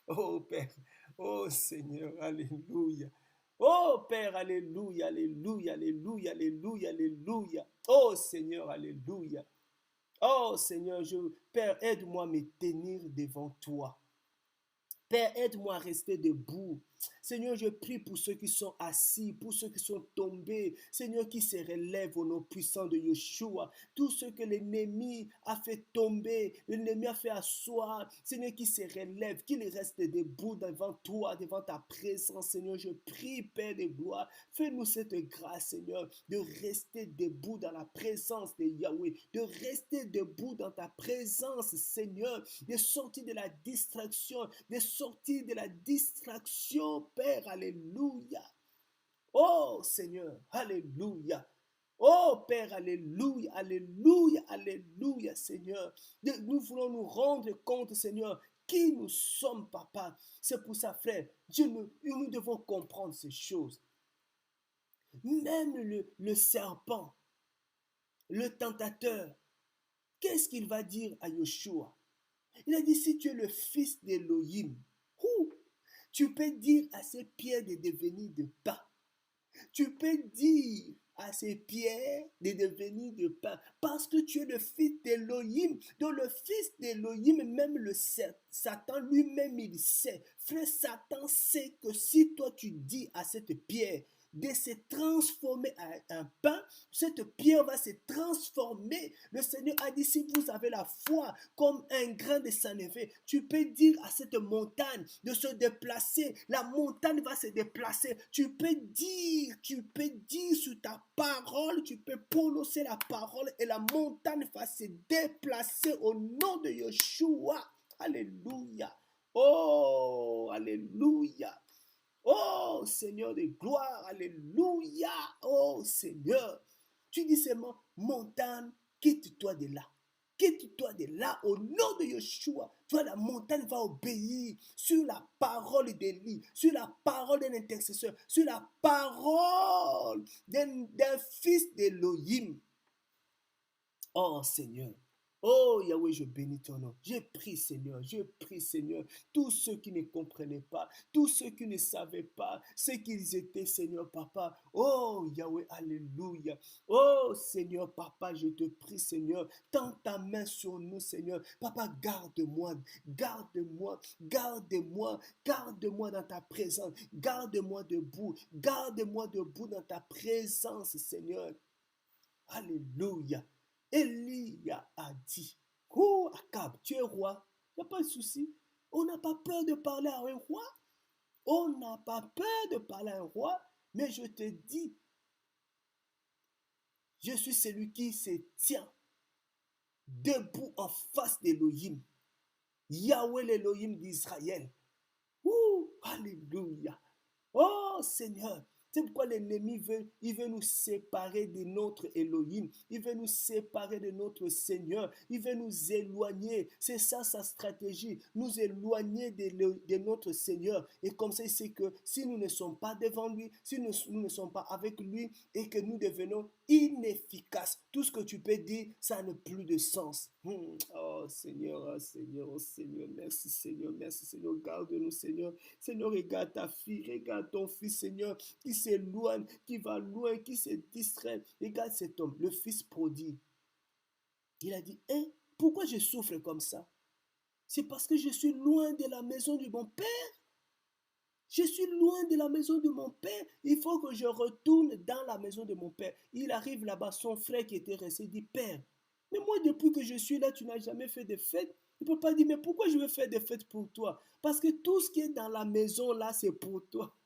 Oh Père, oh Seigneur, alléluia. Oh Père, alléluia, alléluia, alléluia, alléluia, alléluia. Oh Seigneur, alléluia. Oh Seigneur, Père, aide-moi à me tenir devant toi. Père, aide-moi à rester debout. Seigneur, je prie pour ceux qui sont assis, pour ceux qui sont tombés. Seigneur, qui se relèvent au nom puissant de Yeshua. Tout ce que l'ennemi a fait tomber, l'ennemi a fait asseoir. Seigneur, qui se relève, qu'il reste debout devant toi, devant ta présence. Seigneur, je prie, Père de gloire. Fais-nous cette grâce, Seigneur, de rester debout dans la présence de Yahweh, de rester debout dans ta présence, Seigneur, de sortir de la distraction, de sortir de la distraction, Père, alléluia. Oh Seigneur, alléluia. Oh Père, alléluia, alléluia, alléluia, Seigneur. Nous voulons nous rendre compte, Seigneur, qui nous sommes, Papa. C'est pour ça, frère, nous devons comprendre ces choses. Même le serpent, le tentateur, qu'est-ce qu'il va dire à Yeshua? Il a dit, si tu es le fils d'Élohim, tu peux dire à ces pierres de devenir de pain. Tu peux dire à ces pierres de devenir de pain parce que tu es le fils d'Élohim. Donc le fils d'Élohim, même le Satan lui-même, il sait. Frère, Satan sait que si toi tu dis à cette pierre de se transformer en un pain, cette pierre va se transformer. Le Seigneur a dit, si vous avez la foi comme un grain de sénévé, tu peux dire à cette montagne de se déplacer. La montagne va se déplacer. Tu peux dire sur ta parole, tu peux prononcer la parole et la montagne va se déplacer au nom de Yeshua. Alléluia. Oh, alléluia. Oh Seigneur de gloire, alléluia. Oh Seigneur. Tu dis seulement, montagne, quitte-toi de là. Quitte-toi de là au nom de Yeshua. Tu vois, la montagne va obéir sur la parole d'Élie, sur la parole d'un intercesseur, sur la parole d'un fils d'Élohim. Oh Seigneur, oh Yahweh, je bénis ton nom. Je prie Seigneur, tous ceux qui ne comprenaient pas, tous ceux qui ne savaient pas ce qu'ils étaient, Seigneur Papa. Oh Yahweh, alléluia. Oh Seigneur Papa, je te prie Seigneur, tends ta main sur nous Seigneur. Papa, garde-moi, garde-moi, garde-moi, garde-moi dans ta présence, garde-moi debout dans ta présence Seigneur. Alléluia. Élie a dit, oh Akab, tu es roi, il n'y a pas de souci. On n'a pas peur de parler à un roi. On n'a pas peur de parler à un roi. Mais je te dis, je suis celui qui se tient debout en face d'Élohim. Yahweh l'Élohim d'Israël. Ouh, alléluia. Oh Seigneur, c'est pourquoi l'ennemi veut nous séparer de notre Elohim. Il veut nous séparer de notre Seigneur. Il veut nous éloigner. C'est ça sa stratégie. Nous éloigner de notre Seigneur. Et comme ça, il sait que si nous ne sommes pas devant lui, si nous ne sommes pas avec lui et que nous devenons inefficaces, tout ce que tu peux dire, ça n'a plus de sens. Oh Seigneur, oh Seigneur, oh Seigneur, merci Seigneur, garde-nous Seigneur. Seigneur, regarde ta fille, regarde ton fils, Seigneur, qui s'éloigne, qui va loin, qui se distrait. Regarde cet homme, le fils prodigue. Il a dit, hein, pourquoi je souffre comme ça? C'est parce que je suis loin de la maison de mon père. Je suis loin de la maison de mon père. Il faut que je retourne dans la maison de mon père. Il arrive là-bas, son frère qui était resté dit, Père, mais moi depuis que je suis là, tu n'as jamais fait de fête. Il ne peut pas dire, mais pourquoi je vais faire des fêtes pour toi? Parce que tout ce qui est dans la maison là, c'est pour toi.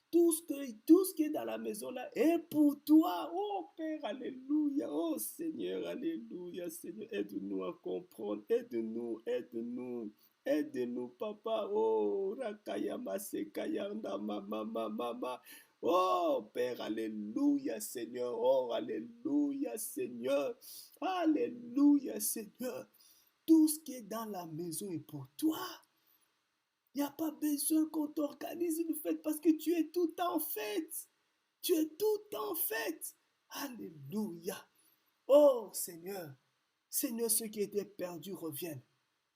Tout ce qui est dans la maison là est pour toi. Oh Père, alléluia. Oh Seigneur, alléluia. Seigneur, aide-nous à comprendre. Aide-nous, aide-nous. Aide-nous, papa. Oh, Rakayama Sekayanda, mama, mama. Oh Père, alléluia, Seigneur. Oh, alléluia, Seigneur. Alléluia, Seigneur. Tout ce qui est dans la maison est pour toi. Il n'y a pas besoin qu'on t'organise une fête parce que tu es tout en fête. Tu es tout en fête. Alléluia. Oh Seigneur, Seigneur, ceux qui étaient perdus reviennent.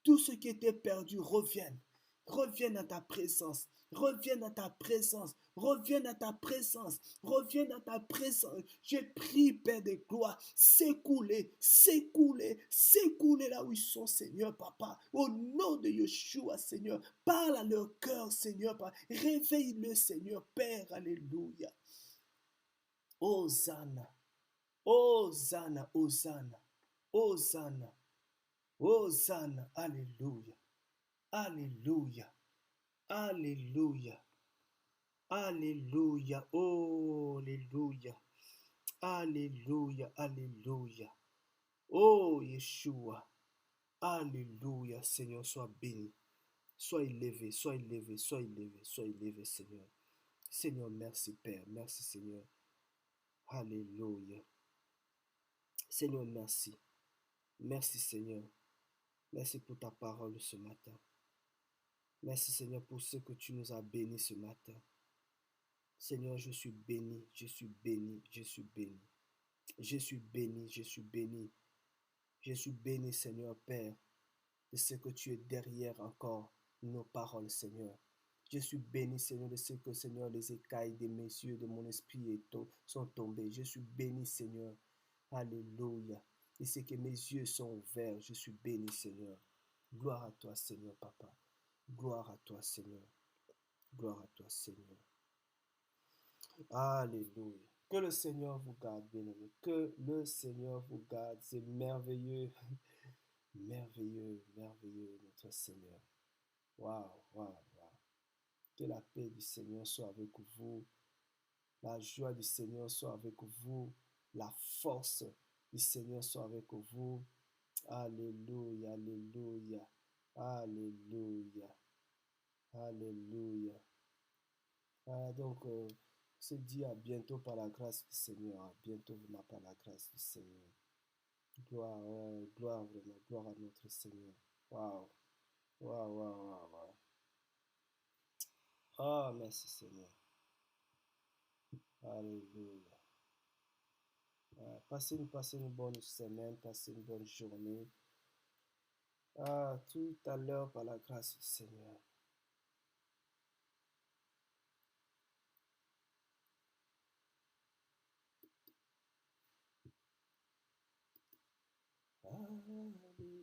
Tous ceux qui étaient perdus reviennent. Reviennent à ta présence. Reviennent à ta présence. Reviennent à ta présence. Reviennent à ta présence. Je prie, Père de gloire, s'écouler, s'écouler, s'écouler là où ils sont, Seigneur, Papa. Au nom de Yeshua, Seigneur. Parle à leur cœur, Seigneur, Papa. Réveille-le, Seigneur, Père. Alléluia. Hosanna. Hosanna, Hosanna. Hosanna. Hosanna. Alléluia. Alléluia. Alléluia. Alléluia. Oh, alléluia. Alléluia. Alléluia. Oh, Yeshua. Alléluia. Seigneur, sois béni. Sois élevé, sois élevé, sois élevé, sois élevé, Seigneur. Seigneur, merci, Père. Merci, Seigneur. Alléluia. Seigneur, merci. Merci, Seigneur. Merci pour ta parole ce matin. Merci, Seigneur, pour ce que tu nous as bénis ce matin. Seigneur, je suis béni, je suis béni, je suis béni. Je suis béni, je suis béni. Je suis béni, Seigneur Père, de ce que tu es derrière encore nos paroles, Seigneur. Je suis béni, Seigneur, de ce que, Seigneur, les écailles de mes yeux, de mon esprit sont tombées. Je suis béni, Seigneur. Alléluia. Et c'est que mes yeux sont ouverts. Je suis béni, Seigneur. Gloire à toi, Seigneur, Papa. Gloire à toi, Seigneur. Gloire à toi, Seigneur. Alléluia. Que le Seigneur vous garde, bien-aimé. Que le Seigneur vous garde. C'est merveilleux. Merveilleux, merveilleux, notre Seigneur. Waouh, waouh, waouh. Que la paix du Seigneur soit avec vous. La joie du Seigneur soit avec vous. La force du Seigneur soit avec vous. Alléluia, alléluia. Alléluia. Alléluia. Voilà, donc, on se dit à bientôt par la grâce du Seigneur. À bientôt vraiment par la grâce du Seigneur. Gloire, gloire vraiment, gloire à notre Seigneur. Waouh, waouh, waouh, waouh, waouh. Ah, merci Seigneur. Alléluia. Passez une bonne semaine, passez une bonne journée. Ah, tout à l'heure par la grâce du Seigneur. Alléluia.